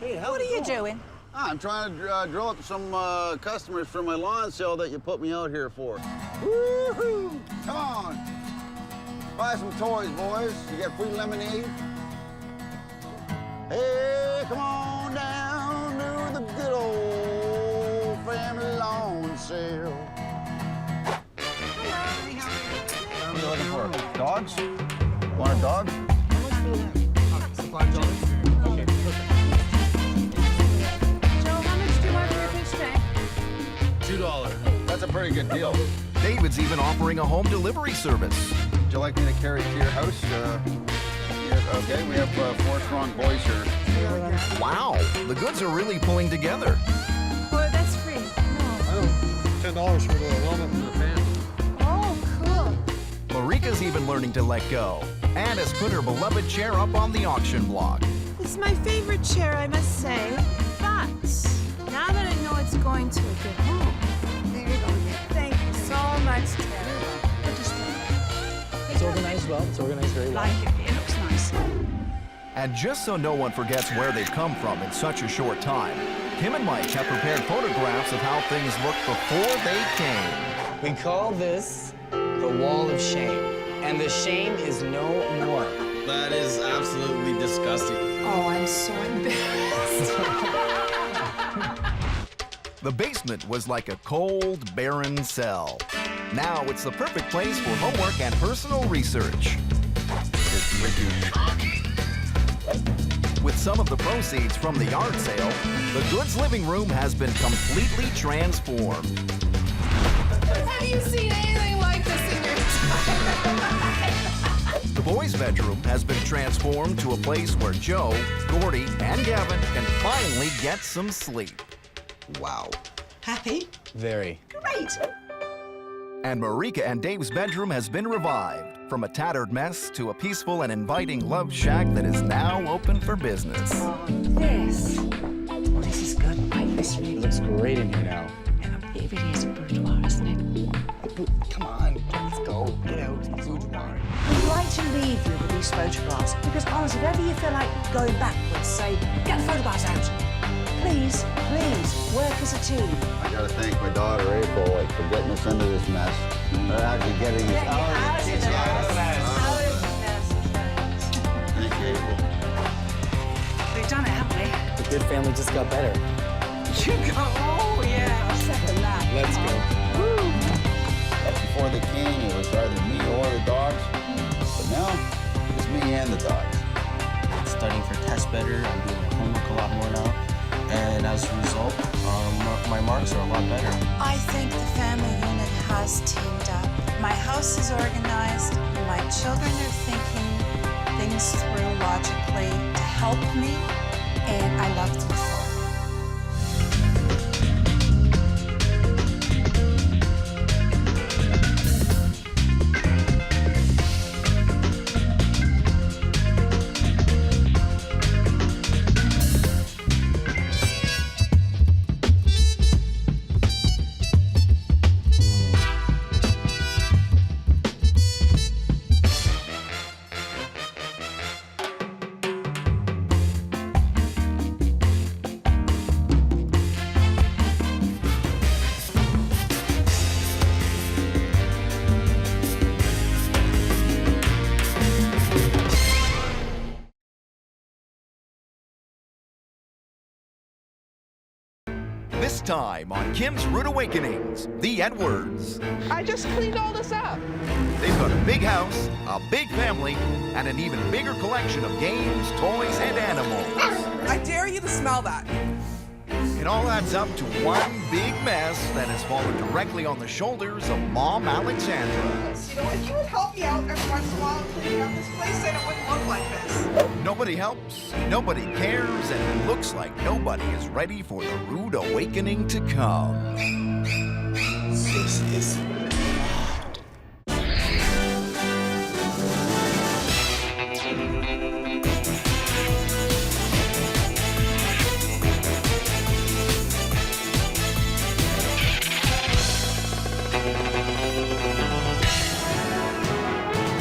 hey, how's What are it you going? doing? I'm trying to draw up some customers for my lawn sale that you put me out here for. Woo-hoo! Come on. Buy some toys, boys. You get free lemonade. Hey, come on down to the good old family lawn sale. What are you looking for? Dogs? Want a dog? Supply dogs. Okay, perfect. Joe, how much do you want for your fish tank? $2. That's a pretty good deal. David's even offering a home delivery service. Would you like me to carry it to your house? Okay, we have 4 strong boys here. Wow, the goods are really pulling together. Well, that's free. No. $10 for the element and the fan. Oh, cool. Marika's even learning to let go and has put her beloved chair up on the auction block. It's my favorite chair, I must say. But now that I know it's going to a good home, well. It's organized very well. Like it. It looks nice. And just so no one forgets where they've come from in such a short time, Kim and Mike have prepared photographs of how things looked before they came. We call this the wall of shame. And the shame is no more. That is absolutely disgusting. Oh, I'm so embarrassed. The basement was like a cold, barren cell. Now it's the perfect place for homework and personal research. With some of the proceeds from the yard sale, the goods living room has been completely transformed. Have you seen anything like this in your entire life? The boys' bedroom has been transformed to a place where Joe, Gordy, and Gavin can finally get some sleep. Wow. Happy? Very. Great. And Marika and Dave's bedroom has been revived, from a tattered mess to a peaceful and inviting love shack that is now open for business. This. Oh, this is good. Like this really. It looks great in here now. It really is a boudoir, isn't it? Come on, let's go. Get out. Boudoir. We'd like to leave you with these photographs because, honestly, if ever you feel like going backwards, say, get the photographs out. Please, please, work as a team. I gotta thank my daughter, April, for getting us into this mess. Or actually getting us out of this mess. Thank you, April. We've done it, haven't we? The good family just got better. You go, oh yeah, I'll second that. Let's go. Woo. Before they came, it was either me or the dogs. But now, it's me and the dogs. I'm studying for tests better. I'm doing my homework a lot more now. And as a result, my marks are a lot better. I think the family unit has teamed up. My house is organized. My children are thinking things through logically to help me, and I love them for it. This time on Kim's Rude Awakenings, the Edwards. I just cleaned all this up. They've got a big house, a big family, and an even bigger collection of games, toys, and animals. I dare you to smell that. It all adds up to one big mess that has fallen directly on the shoulders of Mom Alexandra. You know, if you would help me out every once in a while cleaning up this place, then it wouldn't look like this. Nobody helps, nobody cares, and it looks like nobody is ready for the rude awakening to come. This is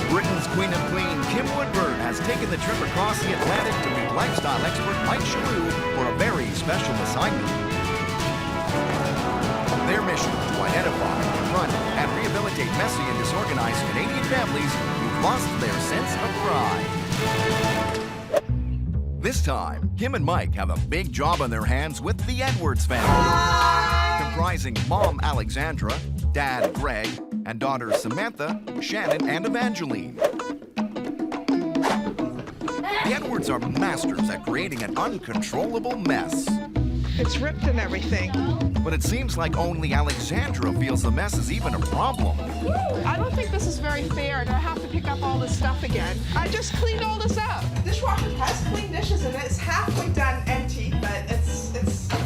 Britain's Queen of Clean, Kim Woodburn, has taken the trip across the Atlantic to meet lifestyle expert Mike Chalou for a very special assignment. Their mission to identify, confront, and rehabilitate messy and disorganized Canadian families who've lost their sense of pride. This time, Kim and Mike have a big job on their hands with the Edwards family, comprising Mom Alexandra, Dad Greg, and daughters Samantha, Shannon, and Evangeline. The Edwards are masters at creating an uncontrollable mess. It's ripped and everything. But it seems like only Alexandra feels the mess is even a problem. I don't think this is very fair to have to pick up all this stuff again. I just cleaned all this up. The dishwasher has clean dishes in it. It's halfway done empty, but it's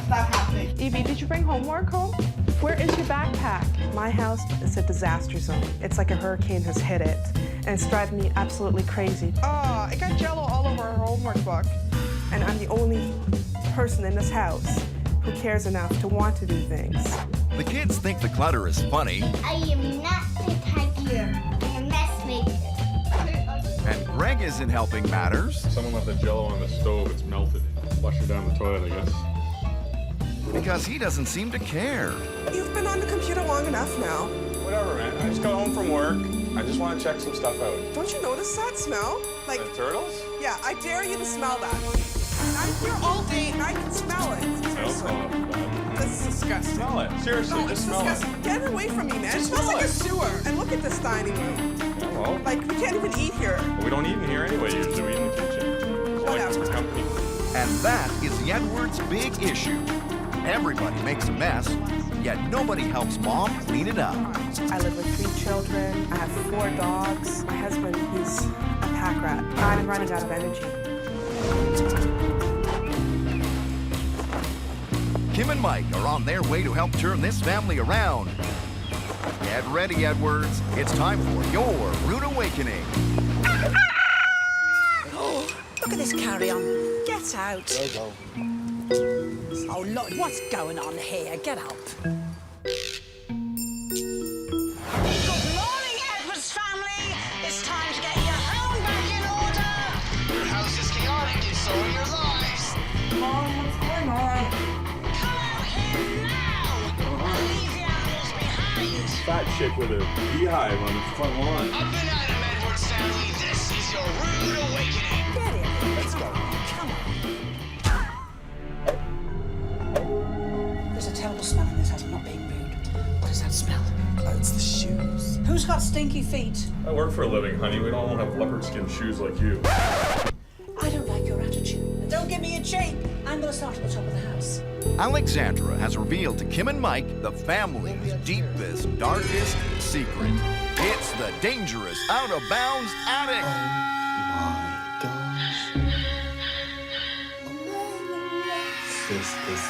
not happening. Evie, did you bring homework home? Where is your backpack? My house is a disaster zone. It's like a hurricane has hit it, and it's driving me absolutely crazy. I got Jell-O all over our homework book. And I'm the only person in this house who cares enough to want to do things. The kids think the clutter is funny. I am not the tidier. I'm a mess maker. Greg isn't helping matters. Someone left the Jell-O on the stove. It's melted. Flush it down the toilet, I guess. Because he doesn't seem to care. You've been on the computer long enough now. Whatever, man. I just got home from work. I just want to check some stuff out. Don't you notice that smell? Like The turtles? Yeah, I dare you to smell that. I'm here all day and I can smell it. Smells not bad. This is disgusting. Smell it. Seriously, No, just it's smell disgusting. it. Get it away from me, man. Just It smells smell like a it. sewer. And look at this dining room. Yeah, well, Like, we can't even eat here. we don't eat in here anyway, usually. We eat in the kitchen. Like Whatever. for company. And that is the Edwards' big issue. Everybody makes a mess, yet nobody helps Mom clean it up. I live with 3 children. I have 4 dogs. My husband, he's a pack rat. I'm running out of energy. Kim and Mike are on their way to help turn this family around. Get ready, Edwards. It's time for your rude awakening. Oh, look at this carry-on. Get out. There you go. Oh, look, what's going on here? Get out. Good morning, Edwards family. It's time to get your home back in order. Your house is chaotic and so are your lives. Mom, what's going on? Come out here now. Leave the animals behind. Fat chick with a beehive on the front lawn. Up and at 'em, Edwards family. This is your rude awakening. Get in. Let's go. Come on. There's a terrible smell in this house. I'm not being rude. What is that smell? It's the shoes. Who's got stinky feet? I work for a living, honey. We don't have leopard skin shoes like you. I don't like your attitude. Don't give me a cheek. I'm going to start at the top of the house. Alexandra has revealed to Kim and Mike the family's deepest, darkest secret. It's the dangerous, out-of-bounds attic. My gosh. This is...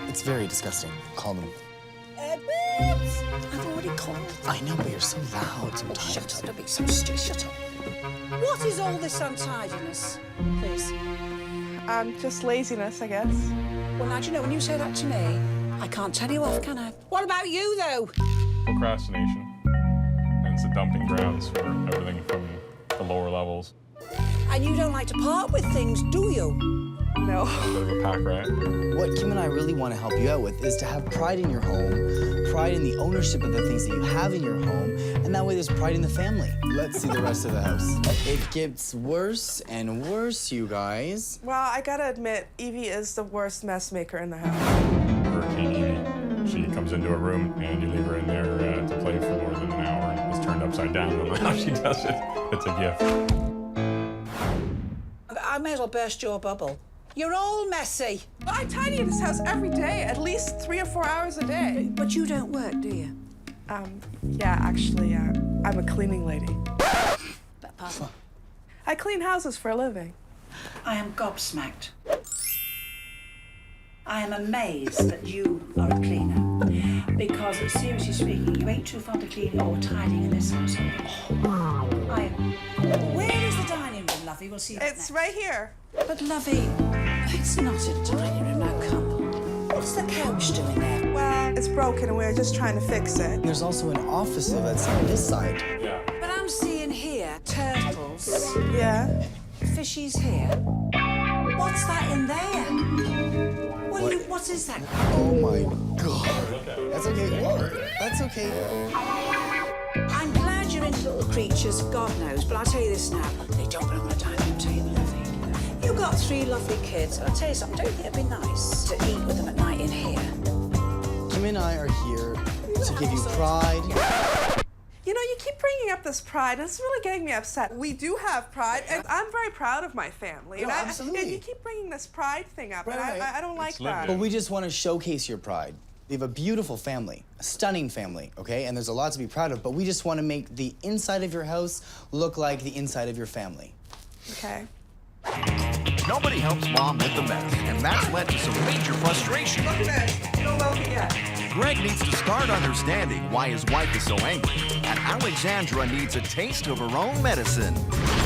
It's very disgusting. Call them. Edwards! I've already called. I know, but you're so loud sometimes. Shut up. Don't be so stupid. Shut up. What is all this untidiness? Please. Just laziness, I guess. Well, now, do you know, when you say that to me, I can't tell you off, can I? What about you, though? Procrastination. And it's the dumping grounds for everything from the lower levels. And you don't like to part with things, do you? No. A bit of a pack rat. What Kim and I really want to help you out with is to have pride in your home, pride in the ownership of the things that you have in your home, and that way there's pride in the family. Let's see the rest of the house. It gets worse and worse, you guys. Well, I gotta admit, Evie is the worst mess maker in the house. Hurricane Evie. She comes into a room and you leave her in there to play for more than an hour and it's turned upside down. I don't know how she does it. It's a gift. I may as well burst your bubble. You're all messy. Well, I tidy this house every day, at least 3 or 4 hours a day. But you don't work, do you? Yeah, actually, I'm a cleaning lady. But pardon? I clean houses for a living. I am gobsmacked. I am amazed that you are a cleaner. Because, seriously speaking, you ain't too fond of cleaning or tidying in this household. I am. Where is the dining room, Lovey? We'll see you It's right here. But, Lovey, it's not a dining room. Now, come on. What's the couch doing there? Well, it's broken and we're just trying to fix it. There's also an office that's on this side. Yeah. But I'm seeing here turtles. Yeah. Fishies here. What's that in there? What is that? Oh my God. That's okay. Whoa, that's okay. I'm glad you're into little creatures, God knows, but I'll tell you this now. They don't belong on a dining room table, Lovey. You've got 3 lovely kids. I'll tell you something, don't you think it'd be nice to eat with them at night in here? Kim and I are here to give you pride. You know, you keep bringing up this pride, and it's really getting me upset. We do have pride, and I'm very proud of my family. No, absolutely. And you keep bringing this pride thing up, and Right. I don't like that. But we just want to showcase your pride. We have a beautiful family, a stunning family, okay? And there's a lot to be proud of, but we just want to make the inside of your house look like the inside of your family. Okay. Nobody helps Mom with the mess, and that's led to some major frustration. Look at this. You're welcome yet. Greg needs to start understanding why his wife is so angry, and Alexandra needs a taste of her own medicine.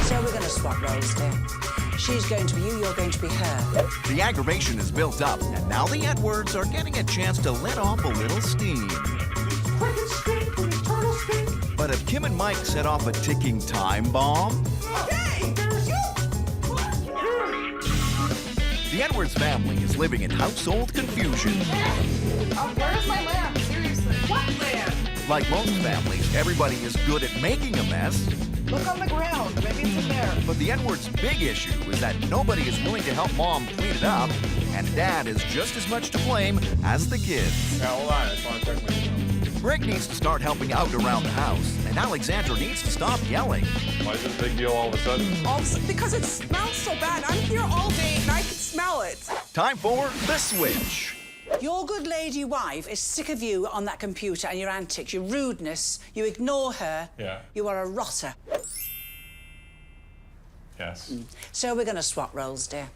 So we're going to swap roles here. She's going to be you, you're going to be her. The aggravation is built up, and now the Edwards are getting a chance to let off a little steam. Quick and straight from your turtle street. But if Kim and Mike set off a ticking time bomb, the Edwards family is living in household confusion. Where's my lamp? Seriously. What lamp? Like most families, everybody is good at making a mess. Look on the ground. Maybe it's in there. But the Edwards' big issue is that nobody is willing to help Mom clean it up, and Dad is just as much to blame as the kids. Yeah, hold on. I just want to check my email. Greg needs to start helping out around the house, and Alexandra needs to stop yelling. Why is it a big deal all of a sudden? Because it smells so bad. I'm here all day and I can smell it. Time for The Switch. Your good lady wife is sick of you on that computer and your antics, your rudeness. You ignore her. Yeah. You are a rotter. Yes. So we're going to swap roles, dear.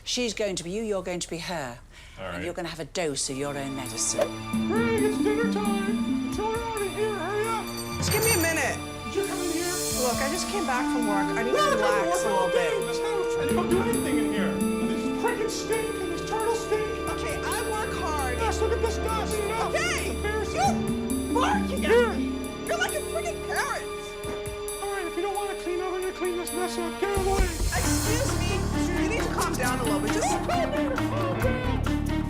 She's going to be you, you're going to be her. All right. And you're going to have a dose of your own medicine. Greg, it's dinner time. The children are already here. Hurry up. Just give me a minute. Did you come in here? Look, I just came back from work. I need to relax a little bit. I don't do anything in here. These crickets stink and these turtles stink. Okay, I work hard. Yes, look at this dust. Okay. Embarrassing. You barking at me. You're like a freaking parrot. All right, if you don't want to clean, I'm going to clean this mess up. Get out of the way. Excuse me. You need to calm down a little bit. Just calm down.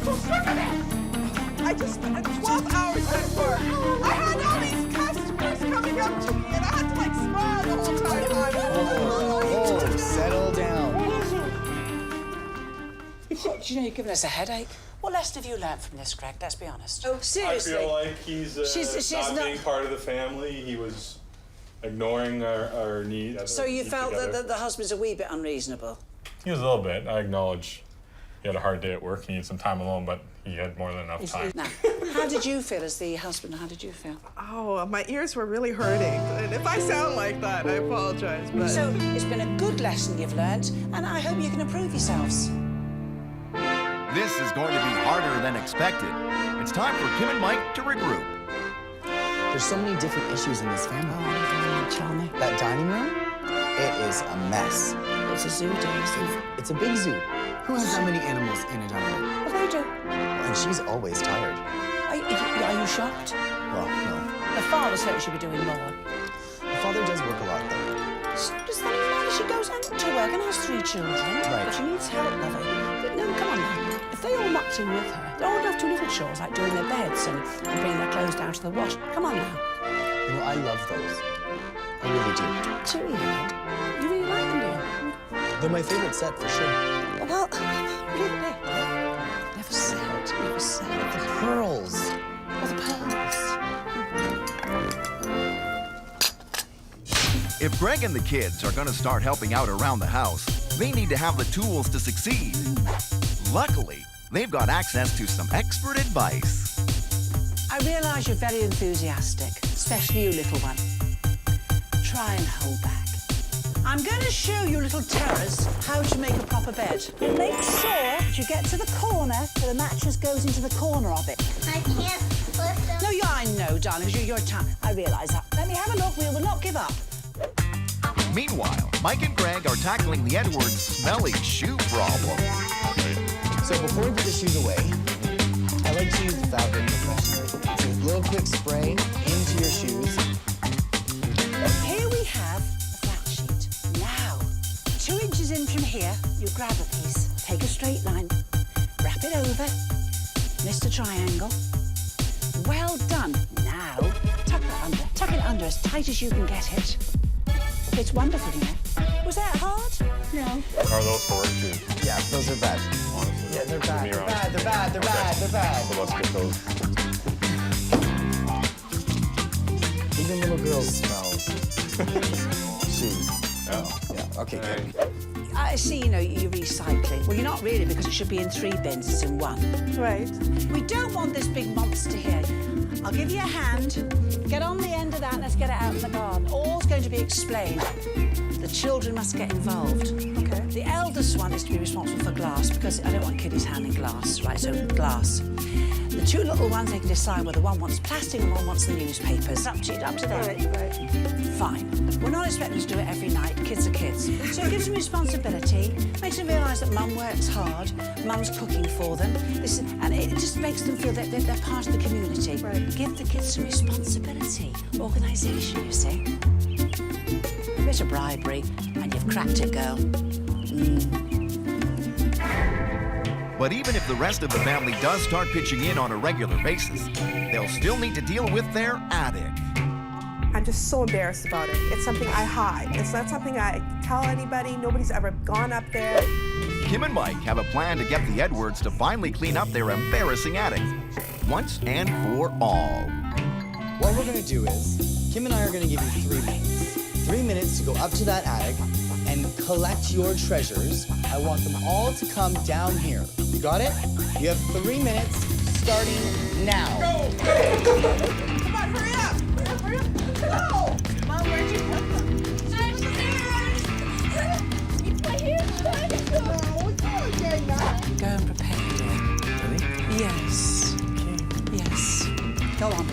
So sick of it. I just spent 12 hours at work. I had all these customers coming up to me, and I had to like smile the whole time. Oh, settle down. Do you know you're giving us a headache? What lesson have you learned from this, Greg? Let's be honest. Oh, seriously. I feel like he's She's not not being part of the family. He was ignoring our need. So you felt that the husband's a wee bit unreasonable? He was a little bit. I acknowledge he had a hard day at work. He needed some time alone, but he had more than enough time. Now, how did you feel as the husband? How did you feel? Oh, my ears were really hurting. And if I sound like that, I apologize. But... So it's been a good lesson you've learned, and I hope you can improve yourselves. This is going to be harder than expected. It's time for Kim and Mike to regroup. There's so many different issues in this family. Tell me. That dining room, it is a mess. It's a zoo, Daisy. It's a big zoo. Who has that many animals in a dining room? Well, they do. And she's always tired. Are you shocked? Well, no. The father said she should be doing more. The father does work a lot, though. So does that mean she goes out to work and has 3 children? Right. But she needs help, lovey. But no, come on now. If they all mucked in with her, they're old enough to do little chores like doing their beds and bringing their clothes down to the wash. Come on now. You know, I love those. I really do. Do you? You really like them, do you? They're my favorite set, for sure. Well, really? Never said. Never said. The pearls. Oh, the pearls. If Greg and the kids are going to start helping out around the house, they need to have the tools to succeed. Luckily, they've got access to some expert advice. I realise you're very enthusiastic, especially you, little one. Try and hold back. I'm going to show you little terrors how to make a proper bed. Make sure that you get to the corner so the mattress goes into the corner of it. I can't lift them. No, I know, darling, because you're a child. I realise that. Let me have a look. We will not give up. Meanwhile, Mike and Greg are tackling the Edwards' smelly shoe problem. So before we put the shoes away, I like to use the fabric refreshener. It's a little quick spray into your shoes. Here we have the flat sheet. Now, 2 inches in from here, you grab a piece, take a straight line, wrap it over, missed a triangle. Well done. Now, tuck it under as tight as you can get it. It's wonderful, you know. Was that hard? No. Are those for work shoes? Yeah, those are bad. Honestly. Yeah, they're bad. They're bad. So let's get those. Even little girls smell shoes. Oh. Yeah, okay, good. I see, you know, you're recycling. Well, you're not really, because it should be in 3 bins, it's in 1. Right. We don't want this big monster here. I'll give you a hand. Get on the end of that and let's get it out in the garden. All's going to be explained. The children must get involved. Okay. The eldest one is to be responsible for glass, because I don't want kiddies handling glass, right? So glass. The 2 little ones, they can decide whether one wants plastic and one wants the newspapers. Up to them. Right. Fine. We're not expecting to do it every night. Kids are kids. So it gives them responsibility, makes them realise that mum works hard, mum's cooking for them. And it just makes them feel that they're part of the community. Right. Give the kids some responsibility, organisation, you see. A bit of bribery, and you've cracked it, girl. But even if the rest of the family does start pitching in on a regular basis, they'll still need to deal with their attic. I'm just so embarrassed about it. It's something I hide. It's not something I tell anybody. Nobody's ever gone up there. Kim and Mike have a plan to get the Edwards to finally clean up their embarrassing attic, once and for all. What we're gonna do is, Kim and I are gonna give you 3 minutes. 3 minutes to go up to that attic and collect your treasures. I want them all to come down here. You got it? You have 3 minutes, starting now. Go! Come on, hurry up! Hurry up! Go! Mom, where'd you put them? Go and prepare, dear. Really? Yes. Yes. Go on.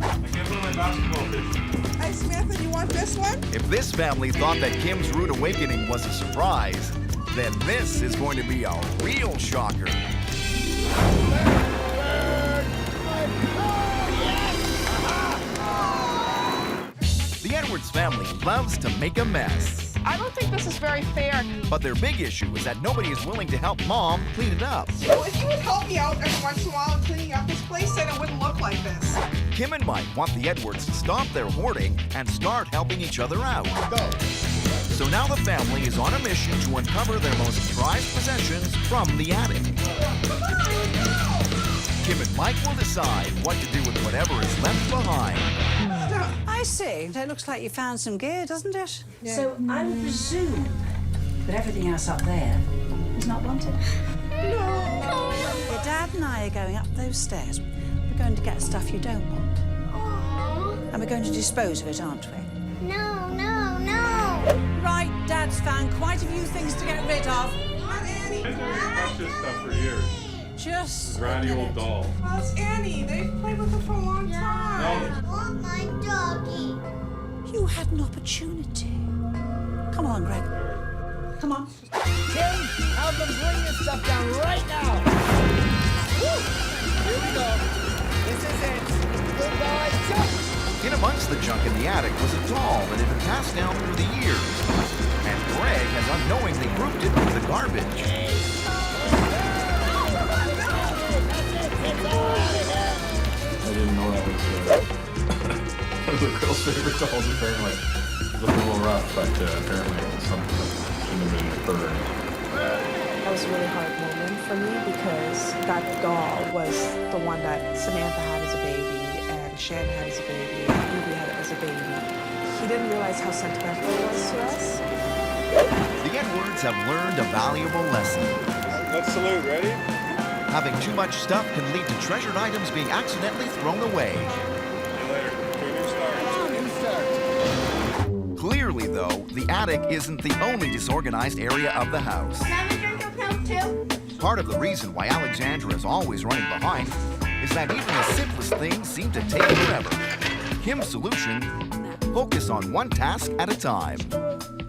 I can't put my basketball fish. Hey, Samantha, you want this one? If this family thought that Kim's rude awakening was a surprise, then this is going to be a real shocker. The Edwards family loves to make a mess. I don't think this is very fair. But their big issue is that nobody is willing to help Mom clean it up. Well, if you would help me out every once in a while in cleaning up this place, then it wouldn't look like this. Kim and Mike want the Edwards to stop their hoarding and start helping each other out. Go. So now the family is on a mission to uncover their most prized possessions from the attic. Kim and Mike will decide what to do with whatever is left behind. I see. It looks like you found some gear, doesn't it? Yeah. So I would presume that everything else up there is not wanted. No. Your dad and I are going up those stairs. We're going to get stuff you don't want. And we're going to dispose of it, aren't we? No, no, no. Right, Dad's found quite a few things to get rid of. I've been touched this stuff for years. Just Granny old doll. Well, it's Annie. They've played with her for a long time. I want my doggy. You had an opportunity. Come on, Greg. Come on. Kim, have them bring this stuff down right now. Woo! Here we go. This is it. Goodbye, jump. In amongst the junk in the attic was a doll that had been passed down through the years. And Greg has unknowingly grouped it with the garbage. I didn't know that was one of the girls' favorite dolls, apparently. It was a little rough, but apparently it was something that shouldn't have been burned. That was a really hard moment for me because that doll was the one that Samantha had as a baby and Shan had as a baby and Ruby had as a baby. He didn't realize how sentimental it was to us. The Edwards have learned a valuable lesson. Let's salute, ready? Having too much stuff can lead to treasured items being accidentally thrown away. See you later. New start. Clearly, though, the attic isn't the only disorganized area of the house. Can I have a drink of milk too? Part of the reason why Alexandra is always running behind is that even the simplest things seem to take forever. Kim's solution: focus on one task at a time.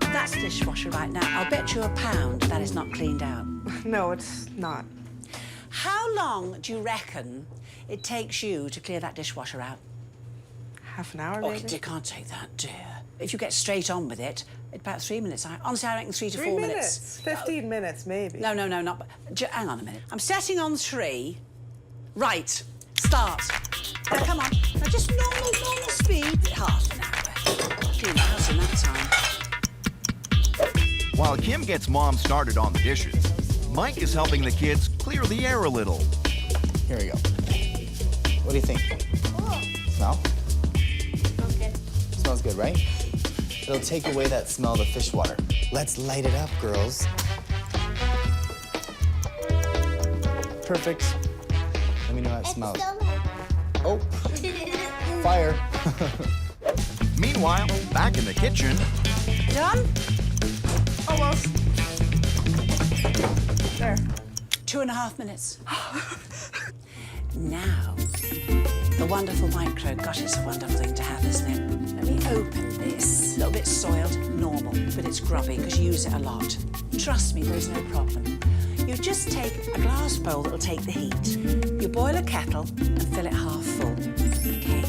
That's dishwasher right now. I'll bet you £1 that is not cleaned out. No, it's not. How long do you reckon it takes you to clear that dishwasher out? Half an hour, Oh, maybe? you can't take that, dear. If you get straight on with it, it's about 3 minutes. Honestly, I reckon 3 to 4 minutes. 15 minutes, maybe. No, not. Hang on a minute. I'm setting on 3. Right. Start. Now, come on. Now, just normal speed. Half an hour. Clean the house in that time. While Kim gets Mom started on the dishes, Mike is helping the kids clear the air a little. Here we go. What do you think? Smell? Smells good. Smells good, right? It'll take away that smell of the fish water. Let's light it up, girls. Perfect. Let me know how it smells. Oh, fire. Meanwhile, back in the kitchen, Done? Almost. There. 2.5 minutes. Now, the wonderful micro. Gosh, it's a wonderful thing to have, isn't it? Let me open this. A little bit soiled, normal, but it's grubby because you use it a lot. Trust me, there's no problem. You just take a glass bowl that'll take the heat. You boil a kettle and fill it half full. Okay.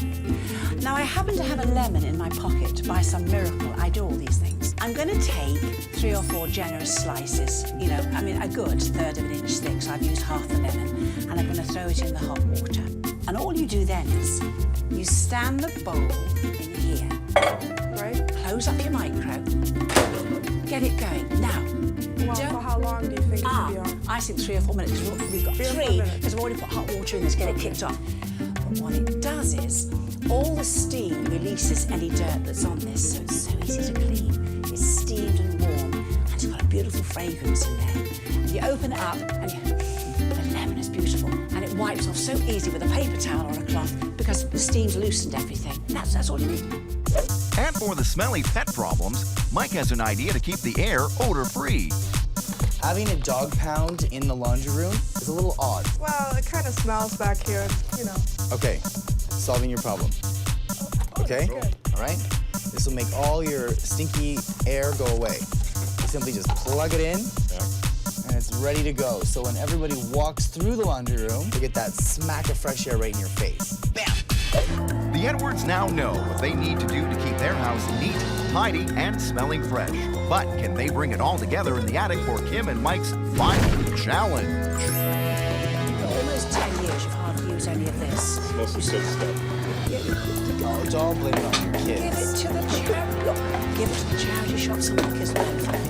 Now, I happen to have a lemon in my pocket. By some miracle, I do all these things. I'm going to take 3 or 4 generous slices, you know, I mean, a good 1/3 of an inch thick, so I've used half the lemon, and I'm going to throw it in the hot water. And all you do then is you stand the bowl in here, right? Close up your micro, get it going. Now, Well, for how long do you think it should be on? I think 3 or 4 minutes, because we've got 3, because I've already put hot water in this, get it kicked off. But what it does is, all the steam releases any dirt that's on this, so it's so easy to clean. It's steamed and warm, and it's got a beautiful fragrance in there. And you open it up, and the lemon is beautiful, and it wipes off so easy with a paper towel or a cloth, because the steam's loosened everything. That's all you need. And for the smelly pet problems, Mike has an idea to keep the air odor-free. Having a dog pound in the laundry room is a little odd. Well, it kind of smells back here, you know. Okay, solving your problem. Okay? All right? This will make all your stinky air go away. You simply just plug it in, and it's ready to go. So when everybody walks through the laundry room, they get that smack of fresh air right in your face. Bam! The Edwards now know what they need to do to keep their house neat, tidy, and smelling fresh. But can they bring it all together in the attic for Kim and Mike's final challenge? Almost 10 years you've hardly used any of this. Mostly good stuff. Oh, it's all blamed on your Give kids. it to the charity. Look, give it to the charity shop. Some of the kids learn from it.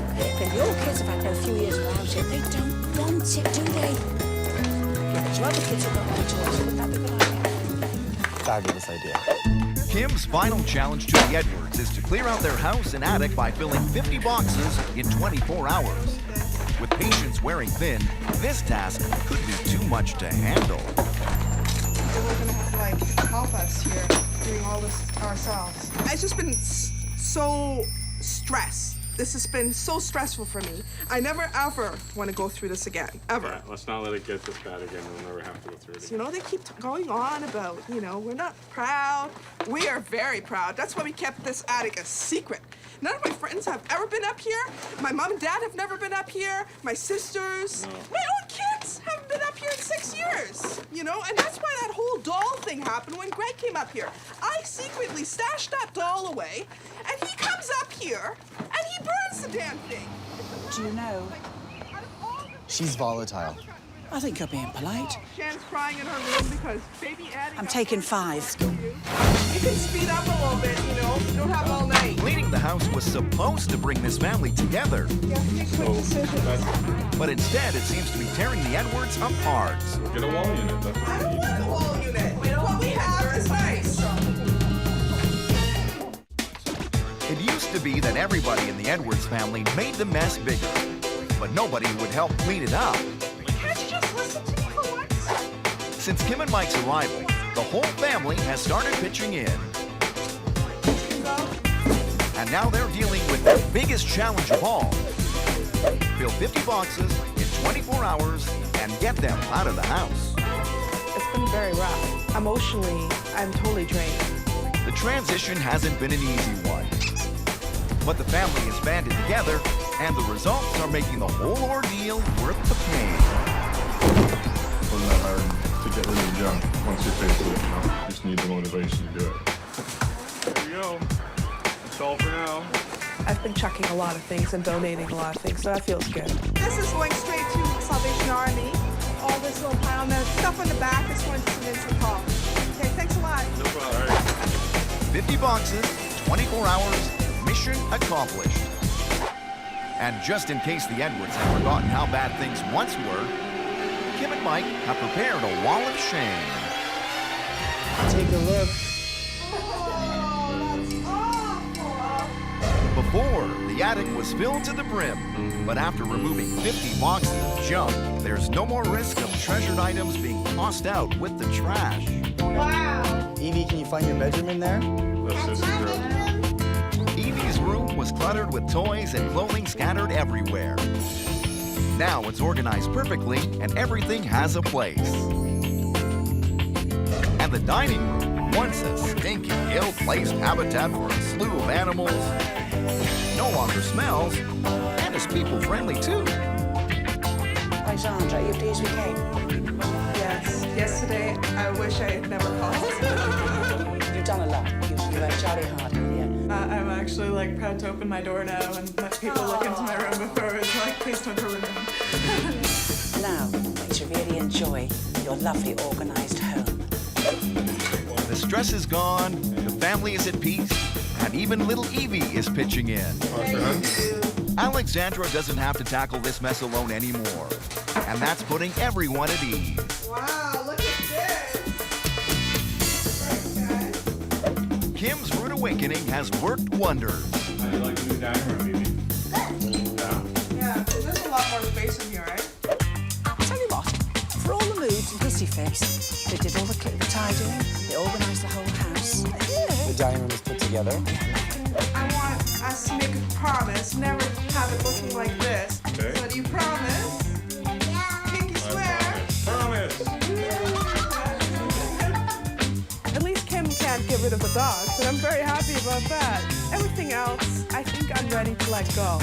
If your kids have had a few years without it, they don't want it, do they? Give it to other kids who've got no toys. Would that be a good idea? Fabulous idea. Kim's final challenge to the Edwards is to clear out their house and attic by filling 50 boxes in 24 hours. With patience wearing thin, this task could be too much to handle. So we're gonna have to, like, help us here doing all this ourselves. It's just been so stressed. This has been so stressful for me. I never, ever want to go through this again, ever. Yeah, let's not let it get this bad again. We'll never have to go through it again. You know, they keep going on about, you know, we're not proud. We are very proud. That's why we kept this attic a secret. None of my friends have ever been up here. My mom and dad have never been up here. My sisters. No. My own kids haven't been up here in 6 years. You know, and that's why that whole doll thing happened when Greg came up here. I secretly stashed that doll away, and he comes up here, and he burns the damn thing. Do you know? She's volatile. I think you're being polite. Shan's crying in her room because baby Addie... I'm taking 5. You can speed up a little bit, you know? You don't have all night. Cleaning the house was supposed to bring this family together. You have to make quick decisions. But instead, it seems to be tearing the Edwards apart. Get a wall unit. That's I don't want a wall unit. What we have is nice. It used to be that everybody in the Edwards family made the mess bigger, but nobody would help clean it up. Can't you just listen to me for once? Since Kim and Mike's arrival, the whole family has started pitching in. And now they're dealing with the biggest challenge of all. Fill 50 boxes in 24 hours and get them out of the house. It's been very rough. Emotionally, I'm totally drained. The transition hasn't been an easy one. But the family has banded together, and the results are making the whole ordeal worth the pain. Wasn't that hard to get rid of the junk once you're faced with it, you know? You just need the motivation to do it. There you go. That's all for now. I've been chucking a lot of things and donating a lot of things, so that feels good. This is going straight to Salvation Army. All this little pile, and the stuff on the back is going to St. Paul. Okay, thanks a lot. No problem. All right. 50 boxes, 24 hours, mission accomplished. And just in case the Edwards have forgotten how bad things once were, Kim and Mike have prepared a wall of shame. Take a look. Before, the attic was filled to the brim, but after removing 50 boxes of junk, there's no more risk of treasured items being tossed out with the trash. Wow. Evie, can you find your bedroom in there? That's Sissy's room. Evie's room was cluttered with toys and clothing scattered everywhere. Now it's organized perfectly and everything has a place. And the dining room, once a stinky, ill-placed habitat for a slew of animals, no longer smells and is people-friendly too. Alexandra, you pleased we came? Yes. Yesterday wish I had never called. You've done a lot. You worked jolly hard, yeah. I'm actually like proud to open my door now and let people look into my room before it's like, please don't ruin them. Now, to really enjoy your lovely organized home. The stress is gone, the family is at peace, and even little Evie is pitching in. Alexandra doesn't have to tackle this mess alone anymore, and that's putting everyone at ease. Wow, look at this. Kim's rude awakening has worked wonders. How do you like the new dining room, Evie? Yeah, there's a lot more space in here, right? Tell you what, for all the moods and hissy fits, they did all the tidying, they organised the whole house. The dining room is put together. I want us to make a promise, never have it looking like this. Okay. So do you promise? Yeah. Pinky swear. Promise. At least Kim can't get rid of the dogs, and I'm very happy about that. Everything else, I think I'm ready to let go.